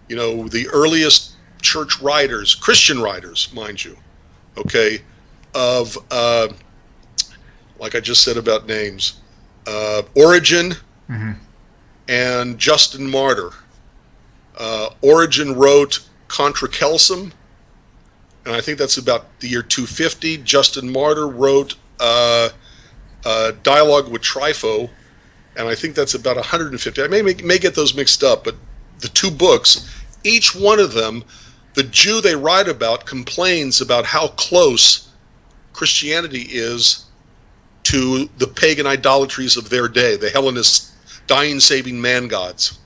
Speaker 2: The earliest church writers, Christian writers, mind you, okay, of, like I just said about names, Origen and Justin Martyr. Origen wrote Contra Celsum, and I think that's about the year 250. Justin Martyr wrote Dialogue with Trypho, and I think that's about 150. I may get those mixed up, but the two books, each one of them, the Jew they write about complains about how close Christianity is to the pagan idolatries of their day, the Hellenist dying, saving man gods.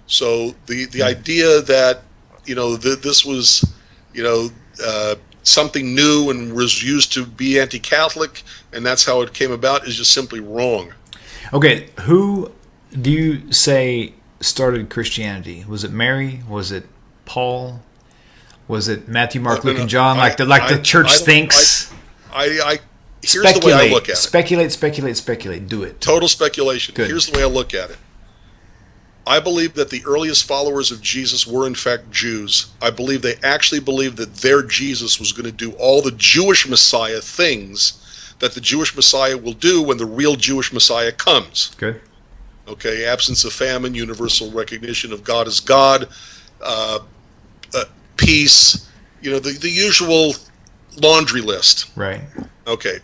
Speaker 2: So the idea that this was something new and was used to be anti-Catholic, and that's how it came about, is just simply wrong.
Speaker 1: Okay, who do you say started Christianity? Was it Mary? Was it Paul? Was it Matthew, Mark, Luke, and John? The church thinks.
Speaker 2: Here's the way I look at it.
Speaker 1: Speculate. Do it.
Speaker 2: Total speculation.
Speaker 1: Good.
Speaker 2: Here's the way I look at it. I believe that the earliest followers of Jesus were in fact Jews. I believe they actually believed that their Jesus was going to do all the Jewish Messiah things that the Jewish Messiah will do when the real Jewish Messiah comes.
Speaker 1: Good.
Speaker 2: Okay, absence of famine, universal recognition of God as God, peace, the usual laundry list.
Speaker 1: Right.
Speaker 2: Okay.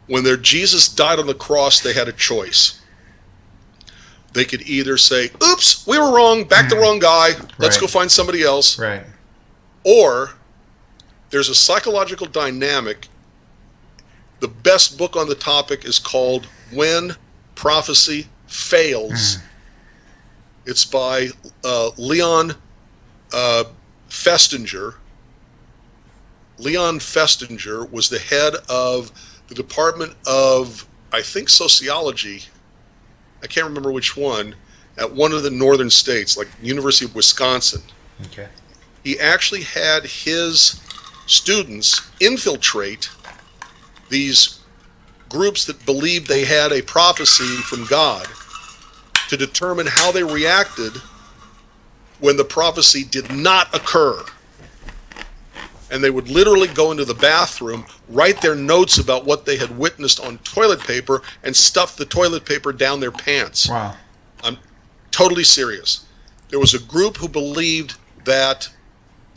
Speaker 2: When their Jesus died on the cross, they had a choice. They could either say, oops, we were wrong, back the wrong guy, let's go find somebody else.
Speaker 1: Right.
Speaker 2: Or there's a psychological dynamic. The best book on the topic is called When Prophecy Fails. It's by Leon Festinger. Leon Festinger was the head of the Department of, I think, Sociology. I can't remember which one, at one of the northern states, like University of Wisconsin.
Speaker 1: Okay.
Speaker 2: He actually had his students infiltrate these groups that believed they had a prophecy from God to determine how they reacted when the prophecy did not occur. And they would literally go into the bathroom, write their notes about what they had witnessed on toilet paper, and stuff the toilet paper down their pants.
Speaker 1: Wow.
Speaker 2: I'm totally serious. There was a group who believed that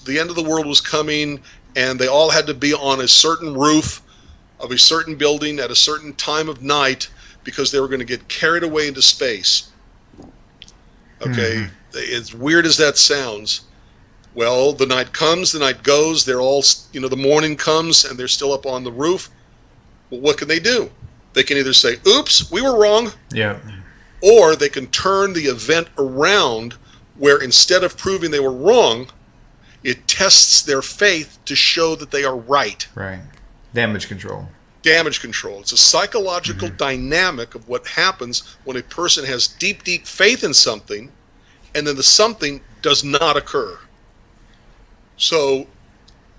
Speaker 2: the end of the world was coming, and they all had to be on a certain roof of a certain building at a certain time of night because they were going to get carried away into space. Okay? As weird as that sounds, well, the night comes, the night goes, they're all, the morning comes and they're still up on the roof. Well, what can they do? They can either say, oops, we were wrong.
Speaker 1: Yeah.
Speaker 2: Or they can turn the event around where instead of proving they were wrong, it tests their faith to show that they are right.
Speaker 1: Right. Damage control.
Speaker 2: Damage control. It's a psychological dynamic of what happens when a person has deep, deep faith in something, and then the something does not occur. So,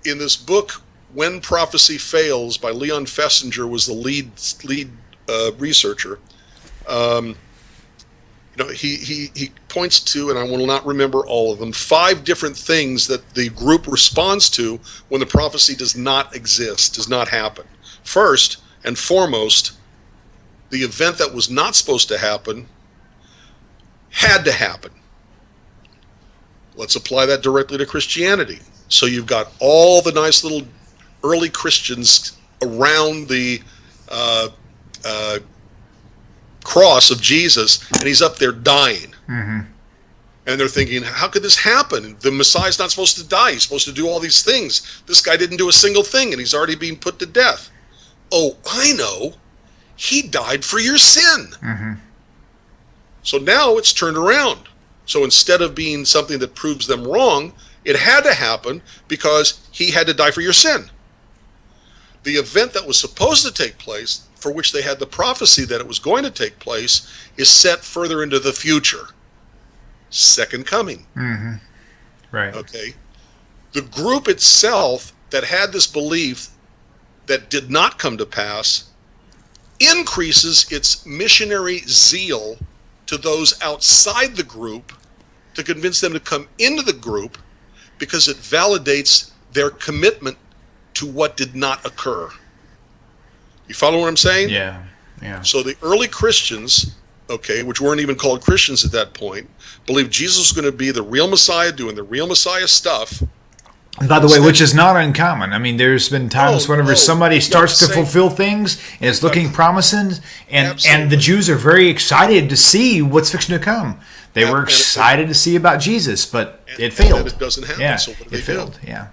Speaker 2: in this book, When Prophecy Fails, by Leon Festinger, was the lead researcher. He points to, and I will not remember all of them, 5 different things that the group responds to when the prophecy does not exist, does not happen. First and foremost, the event that was not supposed to happen had to happen. Let's apply that directly to Christianity. So you've got all the nice little early Christians around the cross of Jesus, and he's up there dying. And they're thinking, how could this happen? The Messiah's not supposed to die. He's supposed to do all these things. This guy didn't do a single thing, and he's already being put to death. Oh, I know. He died for your sin. So now it's turned around. So instead of being something that proves them wrong, it had to happen because he had to die for your sin. The event that was supposed to take place, for which they had the prophecy that it was going to take place, is set further into the future. Second coming.
Speaker 1: Right.
Speaker 2: Okay. The group itself that had this belief that did not come to pass increases its missionary zeal to those outside the group to convince them to come into the group because it validates their commitment to what did not occur. You follow what I'm saying?
Speaker 1: Yeah.
Speaker 2: So the early Christians, okay, which weren't even called Christians at that point, believed Jesus was going to be the real Messiah doing the real Messiah stuff.
Speaker 1: And by the way, which is not uncommon. I mean, there's been times whenever somebody starts to fulfill things and it's looking promising, and the Jews are very excited to see what's fixing to come. They were excited to see about Jesus, but it failed.
Speaker 2: And it doesn't happen.
Speaker 1: Yeah,
Speaker 2: So what do
Speaker 1: it
Speaker 2: they
Speaker 1: failed.
Speaker 2: do?
Speaker 1: Yeah.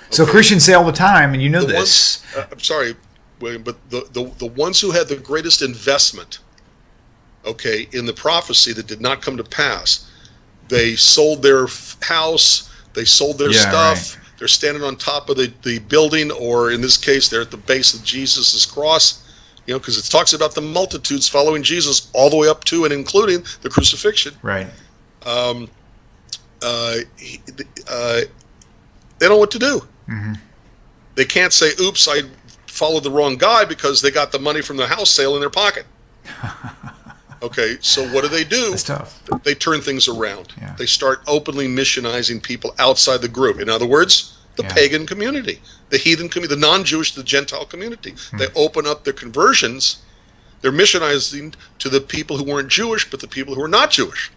Speaker 1: So Christians say all the time, and you know this.
Speaker 2: I'm sorry, William, but the ones who had the greatest investment, okay, in the prophecy that did not come to pass, they sold their house, they sold their stuff. Right. They're standing on top of the building, or in this case, they're at the base of Jesus' cross, because it talks about the multitudes following Jesus all the way up to and including the crucifixion.
Speaker 1: Right.
Speaker 2: They don't know what to do.
Speaker 1: Mm-hmm.
Speaker 2: They can't say, oops, I followed the wrong guy, because they got the money from the house sale in their pocket. Okay, so what do?
Speaker 1: That's tough.
Speaker 2: They turn things around.
Speaker 1: Yeah.
Speaker 2: They start openly missionizing people outside the group. In other words, the pagan community, the heathen community, the non-Jewish, the Gentile community. They open up their conversions. They're missionizing to the people who weren't Jewish, but the people who are not Jewish,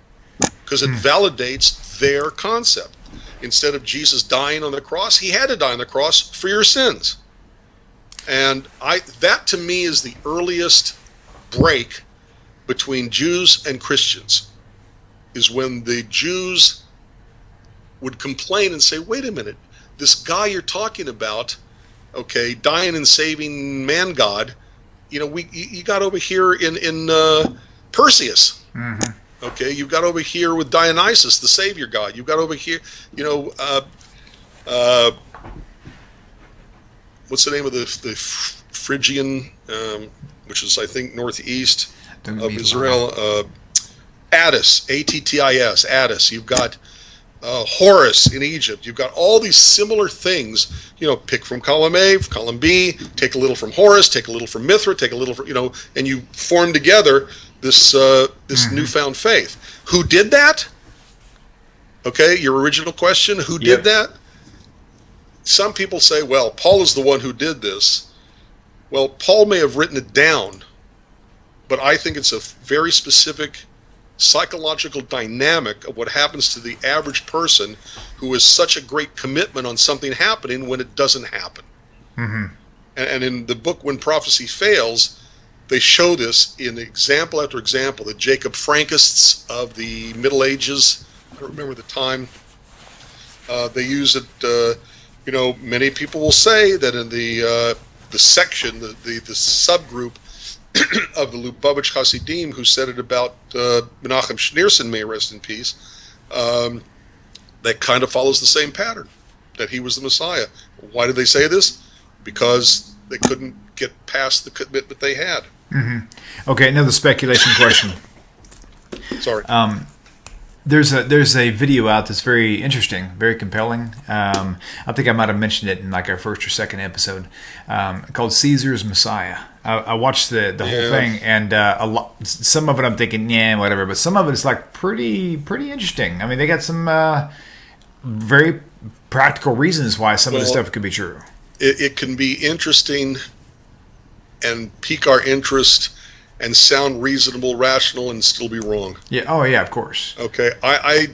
Speaker 2: because it validates their concept. Instead of Jesus dying on the cross, he had to die on the cross for your sins. And that to me is the earliest break between Jews and Christians, is when the Jews would complain and say, wait a minute, this guy you're talking about, okay, dying and saving man God, you got over here in Perseus. Mm-hmm. Okay, you've got over here with Dionysus, the Savior God. You've got over here, what's the name of the Phrygian, which is, I think, northeast of Israel, Attis, Attis, Attis. You've got Horus in Egypt. You've got all these similar things. Pick from column A, column B. Take a little from Horus, take a little from Mithra, take a little from and you form together this newfound faith. Who did that? Okay, your original question. Who did that? Some people say, well, Paul is the one who did this. Well, Paul may have written it down, but I think it's a very specific psychological dynamic of what happens to the average person who has such a great commitment on something happening when it doesn't happen. Mm-hmm. And in the book, When Prophecy Fails, they show this in example after example. The Jacob Frankists of the Middle Ages, I don't remember the time, they use it, many people will say that in the section, the subgroup of the Lubavitch Hasidim, who said it about Menachem Schneerson, may rest in peace, that kind of follows the same pattern, that he was the Messiah. Why did they say this? Because they couldn't get past the commitment they had.
Speaker 1: Mm-hmm. Okay, another speculation question.
Speaker 2: Sorry.
Speaker 1: There's a video out that's very interesting, very compelling. I think I might have mentioned it in like our first or second episode, called Caesar's Messiah. I watched the whole thing, and some of it I'm thinking, yeah, whatever, but some of it is like pretty interesting. I mean, they got some very practical reasons why some of this stuff could be true.
Speaker 2: It can be interesting and pique our interest and sound reasonable, rational, and still be wrong.
Speaker 1: Yeah. Oh, yeah. Of course.
Speaker 2: Okay. I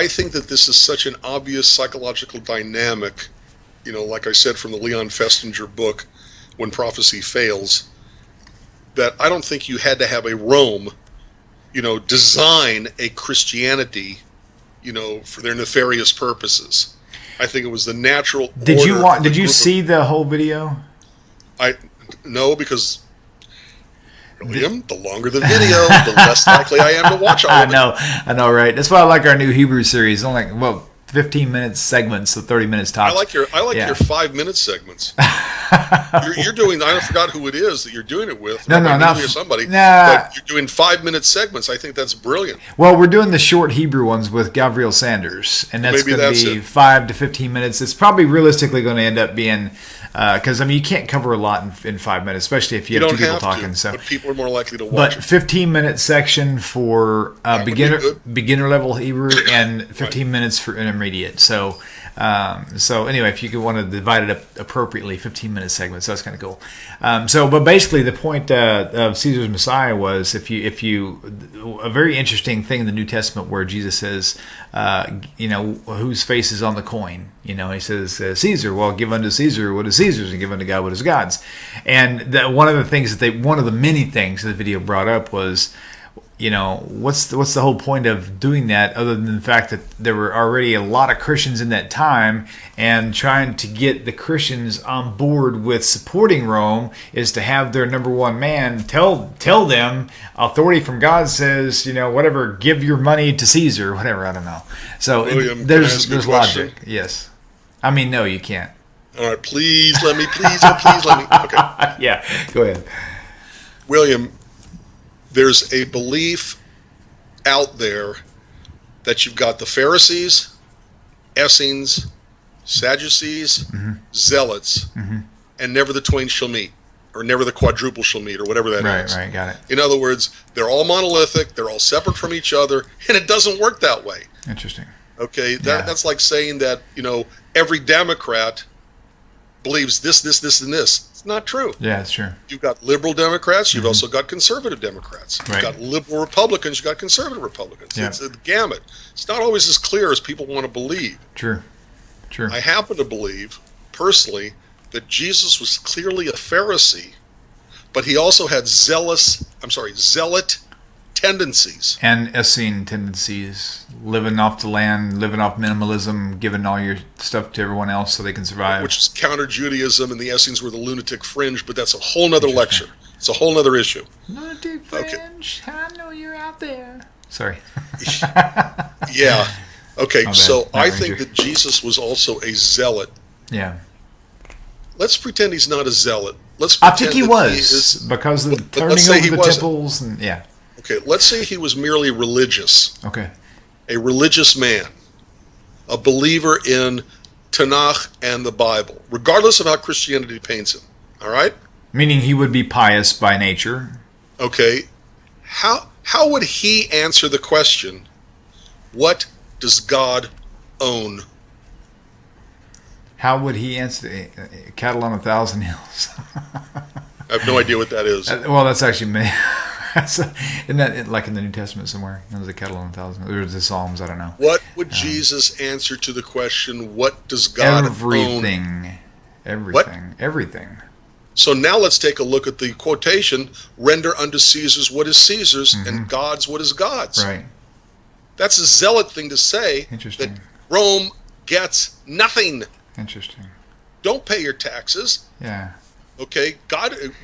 Speaker 2: think that this is such an obvious psychological dynamic. Like I said from the Leon Festinger book, When Prophecy Fails, that I don't think you had to have a Rome, design a Christianity, for their nefarious purposes. I think it was the natural.
Speaker 1: Did you see the whole video?
Speaker 2: No, because William, the longer the video, the less likely I am to watch all of it.
Speaker 1: I know, right? That's why I like our new Hebrew series. Only 15-minute segments, so 30 minutes tops.
Speaker 2: I like your 5-minute segments. you're doing. I forgot who it is that you're doing it with.
Speaker 1: Not
Speaker 2: somebody.
Speaker 1: Nah.
Speaker 2: But you're doing 5-minute segments. I think that's brilliant.
Speaker 1: Well, we're doing the short Hebrew ones with Gabriel Sanders, and that's going to be 5 to 15 minutes. It's probably realistically going to end up being because I mean you can't cover a lot in 5 minutes, especially if you have two people talking. So,
Speaker 2: but people are more likely to watch.
Speaker 1: But 15-minute section for beginner level Hebrew and 15
Speaker 2: Right.
Speaker 1: minutes for intermediate. So anyway, if you could want to divide it up appropriately, 15-minute segments, that's kind of cool. But basically, the point of Caesar's Messiah was if you a very interesting thing in the New Testament where Jesus says, whose face is on the coin. He says, Caesar. Well, give unto Caesar what is Caesar's, and give unto God what is God's. And one of the many things the video brought up was, what's the whole point of doing that other than the fact that there were already a lot of Christians in that time, and trying to get the Christians on board with supporting Rome is to have their number one man tell them authority from God says, whatever, give your money to Caesar, whatever, I don't know. So
Speaker 2: William,
Speaker 1: there's
Speaker 2: can I ask you a
Speaker 1: logic.
Speaker 2: question?
Speaker 1: Yes. I mean, no, you can't.
Speaker 2: All right, please let me. Okay,
Speaker 1: Yeah, go ahead.
Speaker 2: William, there's a belief out there that you've got the Pharisees, Essenes, Sadducees, Zealots, and never the twain shall meet, or never the quadruple shall meet, or whatever that is.
Speaker 1: Right, got it.
Speaker 2: In other words, they're all monolithic, they're all separate from each other, and it doesn't work that way.
Speaker 1: Interesting.
Speaker 2: Okay,
Speaker 1: Yeah.
Speaker 2: that's like saying that, every Democrat believes this, and this. It's not true.
Speaker 1: Yeah, it's true.
Speaker 2: You've got liberal Democrats. You've also got conservative Democrats. You've
Speaker 1: Right.
Speaker 2: got liberal Republicans. You've got conservative Republicans.
Speaker 1: Yeah.
Speaker 2: It's a gamut. It's not always as clear as people want to believe.
Speaker 1: True.
Speaker 2: I happen to believe, personally, that Jesus was clearly a Pharisee, but he also had zealot tendencies.
Speaker 1: And Essene tendencies, living off the land, living off minimalism, giving all your stuff to everyone else so they can survive.
Speaker 2: Which is counter-Judaism, and the Essenes were the lunatic fringe, but that's a whole nother lecture. It's a whole other issue.
Speaker 1: Lunatic fringe, I know you're out there. Sorry.
Speaker 2: Yeah. Okay,
Speaker 1: My
Speaker 2: so
Speaker 1: bad. Not
Speaker 2: I think
Speaker 1: Ranger.
Speaker 2: that Jesus was also a zealot.
Speaker 1: Yeah.
Speaker 2: Let's pretend he's not a zealot. Let's
Speaker 1: I
Speaker 2: pretend
Speaker 1: think he
Speaker 2: that
Speaker 1: was, because of the
Speaker 2: But
Speaker 1: turning
Speaker 2: let's say
Speaker 1: over
Speaker 2: he
Speaker 1: the
Speaker 2: wasn't.
Speaker 1: temples. And yeah.
Speaker 2: Okay, let's say he was merely religious,
Speaker 1: Okay.
Speaker 2: a religious man, a believer in Tanakh and the Bible, regardless of how Christianity paints him. All right?
Speaker 1: Meaning he would be pious by nature.
Speaker 2: Okay. How would he answer the question, what does God own?
Speaker 1: How would he answer cattle on 1,000 hills?
Speaker 2: I have no idea what that is.
Speaker 1: Well, that's actually me. Isn't that like in the New Testament somewhere? There's a cattle on 1,000. There's the Psalms. I don't know.
Speaker 2: What would Jesus answer to the question, what does God own?
Speaker 1: Everything. Everything.
Speaker 2: So now let's take a look at the quotation, render unto Caesar's what is Caesar's, and God's what is God's.
Speaker 1: Right.
Speaker 2: That's a zealot thing to say,
Speaker 1: Interesting.
Speaker 2: that Rome gets nothing.
Speaker 1: Interesting.
Speaker 2: Don't pay your taxes.
Speaker 1: Yeah.
Speaker 2: Okay,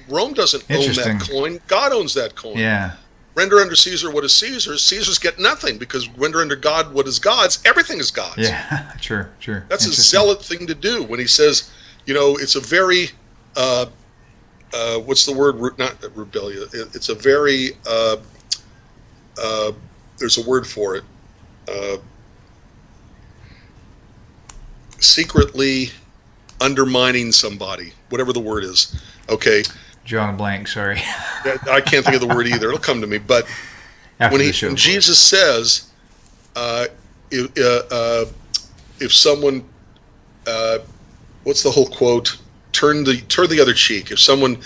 Speaker 2: Rome doesn't own
Speaker 1: Interesting.
Speaker 2: that coin. God owns that coin.
Speaker 1: Yeah.
Speaker 2: Render unto Caesar what is Caesar's. Caesar's get nothing, because render unto God what is God's. Everything is God's.
Speaker 1: Yeah. True.
Speaker 2: That's a
Speaker 1: Interesting.
Speaker 2: zealot thing to do when he says, it's a very, what's the word? Not rebellious. It's a very, there's a word for it. Secretly undermining somebody, whatever the word is. Okay.
Speaker 1: John Blank. Sorry.
Speaker 2: I can't think of the word either. It'll come to me. But
Speaker 1: After
Speaker 2: when
Speaker 1: the show.
Speaker 2: when Jesus says, if someone, what's the whole quote? Turn the other cheek. If someone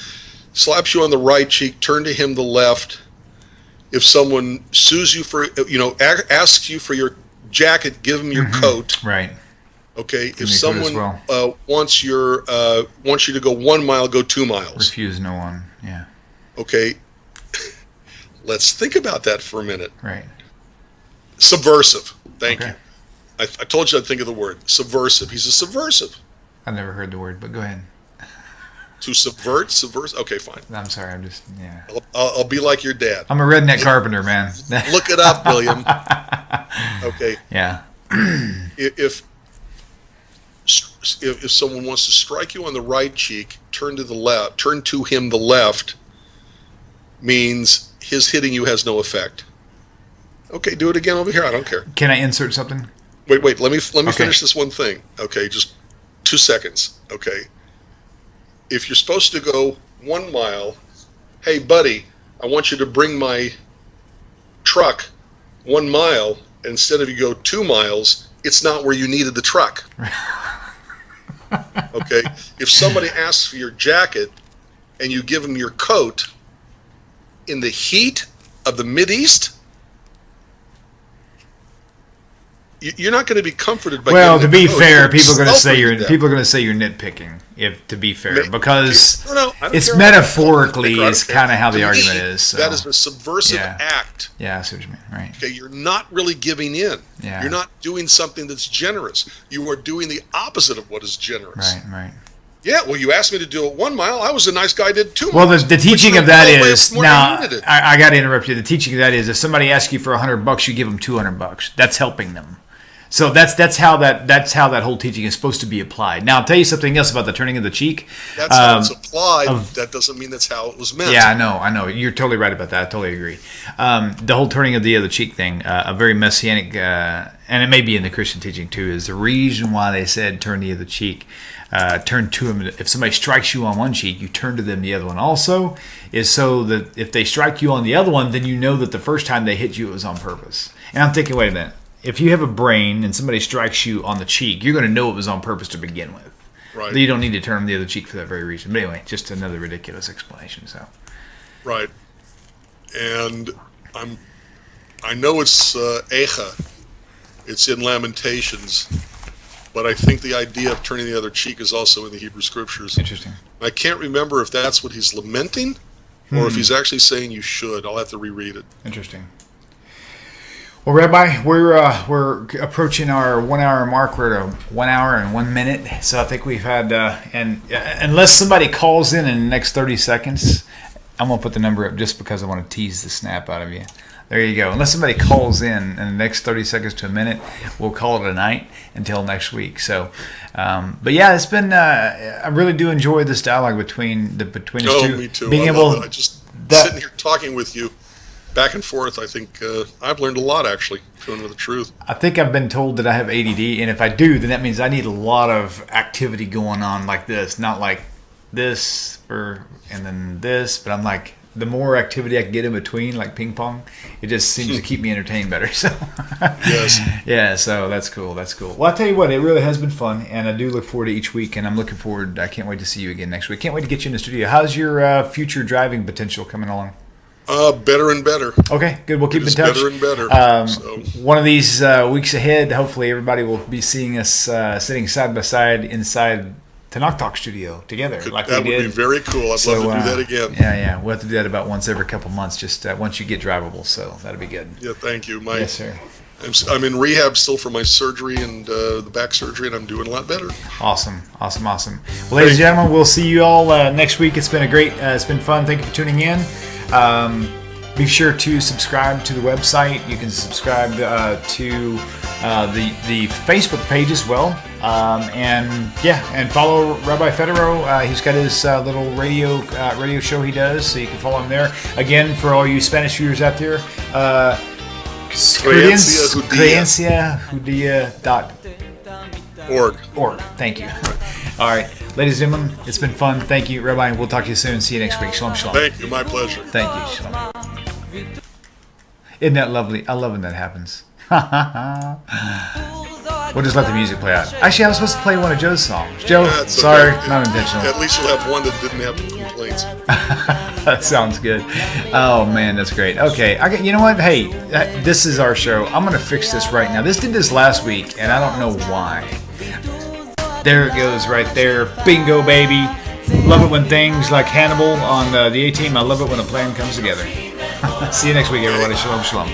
Speaker 2: slaps you on the right cheek, turn to him the left. If someone sues you for, asks you for your jacket, give him your coat.
Speaker 1: Right.
Speaker 2: Okay. If
Speaker 1: your coat as
Speaker 2: someone
Speaker 1: well.
Speaker 2: wants you to go 1 mile, go 2 miles.
Speaker 1: Refuse no one. Yeah.
Speaker 2: Okay. Let's think about that for a minute.
Speaker 1: Right.
Speaker 2: Subversive. Thank
Speaker 1: Okay.
Speaker 2: you. I told you I'd think of the word. Subversive. He's a subversive.
Speaker 1: I've never heard the word, but go ahead.
Speaker 2: To subvert? Okay, fine.
Speaker 1: I'm sorry. I'm just, yeah.
Speaker 2: I'll be like your dad.
Speaker 1: I'm a redneck carpenter, man.
Speaker 2: Look it up, William. Okay.
Speaker 1: Yeah.
Speaker 2: If someone wants to strike you on the right cheek, turn to him the left, means his hitting you has no effect. Okay, do it again over here. I don't care.
Speaker 1: Can I insert something?
Speaker 2: Wait. Let me
Speaker 1: Okay.
Speaker 2: finish this one thing. Okay, just 2 seconds. Okay. if you're supposed to go 1 mile, hey, buddy, I want you to bring my truck 1 mile. Instead of you go 2 miles, it's not where you needed the truck. Okay? If somebody asks for your jacket and you give them your coat in the heat of the Mideast, you're not going to be comforted by.
Speaker 1: Well, to be fair, people are going to say you're nitpicking. If to be fair, because it's metaphorically is kind of how the argument is. So.
Speaker 2: That is a subversive act.
Speaker 1: Yeah, I see what you mean. Right.
Speaker 2: Okay, you're not really giving in.
Speaker 1: Yeah.
Speaker 2: You're not doing something that's generous. You are doing the opposite of what is generous.
Speaker 1: Right.
Speaker 2: Yeah, well, you asked me to do it 1 mile. I was a nice guy, did 2 miles.
Speaker 1: Well, the teaching of that is now. I got to interrupt you. The teaching of that is if somebody asks you for $100, you give them $200. That's helping them. So that's how that whole teaching is supposed to be applied. Now, I'll tell you something else about the turning of the cheek.
Speaker 2: That's how it's applied. That doesn't mean that's how it was meant.
Speaker 1: Yeah, I know. You're totally right about that. I totally agree. The whole turning of the other cheek thing, a very messianic, and it may be in the Christian teaching too, is the reason why they said turn the other cheek. Turn to them. If somebody strikes you on one cheek, you turn to them the other one also, is so that if they strike you on the other one, then you know that the first time they hit you, it was on purpose. And I'm thinking, wait a minute. If you have a brain and somebody strikes you on the cheek, you're going to know it was on purpose to begin with.
Speaker 2: Right.
Speaker 1: You don't need to turn them the other cheek for that very reason. But anyway, just another ridiculous explanation. So.
Speaker 2: Right. And I know it's Echa. It's in Lamentations. But I think the idea of turning the other cheek is also in the Hebrew Scriptures.
Speaker 1: Interesting.
Speaker 2: I can't remember if that's what he's lamenting or if he's actually saying you should. I'll have to reread it.
Speaker 1: Interesting. Well, Rabbi, we're approaching our 1 hour mark. We're at 1 hour and 1 minute. So I think we've had, and unless somebody calls in the next 30 seconds, I'm going to put the number up just because I want to tease the snap out of you. There you go. Unless somebody calls in the next 30 seconds to a minute, we'll call it a night until next week. So, but yeah, it's been, I really do enjoy this dialogue between us two.
Speaker 2: Me too.
Speaker 1: Being
Speaker 2: I just sitting here talking with you. Back and forth, I think I've learned a lot, actually, to know the truth.
Speaker 1: I think I've been told that I have ADD, and if I do, then that means I need a lot of activity going on like this, not like this and then this, but I'm like, the more activity I can get in between, like ping pong, it just seems to keep me entertained better. So,
Speaker 2: yes.
Speaker 1: Yeah, so that's cool. Well, I'll tell you what, it really has been fun, and I do look forward to each week, and I'm looking forward, I can't wait to see you again next week. Can't wait to get you in the studio. How's your future driving potential coming along?
Speaker 2: Better and better.
Speaker 1: Okay, good. We'll keep in touch.
Speaker 2: Better and better.
Speaker 1: One of these weeks ahead, hopefully everybody will be seeing us sitting side by side inside the Knock Talk studio together.
Speaker 2: That would be very cool. I'd love to do that again.
Speaker 1: Yeah. We'll have to do that about once every couple months, just once you get drivable. So that'll be good.
Speaker 2: Yeah, thank you.
Speaker 1: Yes, sir.
Speaker 2: I'm in rehab still for my surgery and the back surgery, and I'm doing a lot better.
Speaker 1: Awesome. Well, ladies and gentlemen, we'll see you all next week. It's been it's been fun. Thank you for tuning in. Be sure to subscribe to the website. You can subscribe to the Facebook page as well. And follow Rabbi Federow. He's got his little radio show he does, so you can follow him there. Again, for all you Spanish viewers out there, creenciajudia.org. Thank you. All right. Ladies and gentlemen, it's been fun. Thank you, Rabbi. We'll talk to you soon. See you next week. Shalom, shalom.
Speaker 2: Thank you. My pleasure.
Speaker 1: Thank you. Shalom. Isn't that lovely? I love when that happens. We'll just let the music play out. Actually, I was supposed to play one of Joe's songs. Joe, sorry, not intentional.
Speaker 2: At least you'll have one that didn't have complaints.
Speaker 1: That sounds good. Oh, man, that's great. Okay, you know what? Hey, this is our show. I'm going to fix this right now. This did this last week, and I don't know why. There it goes right there. Bingo, baby. Love it when things like Hannibal on the A-Team. I love it when a plan comes together. See you next week, everybody. Shalom, shalom.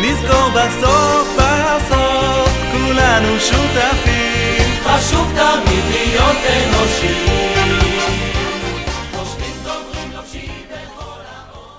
Speaker 4: נזכור בסוף כולנו שותפים חשוב תמיד להיות אנושי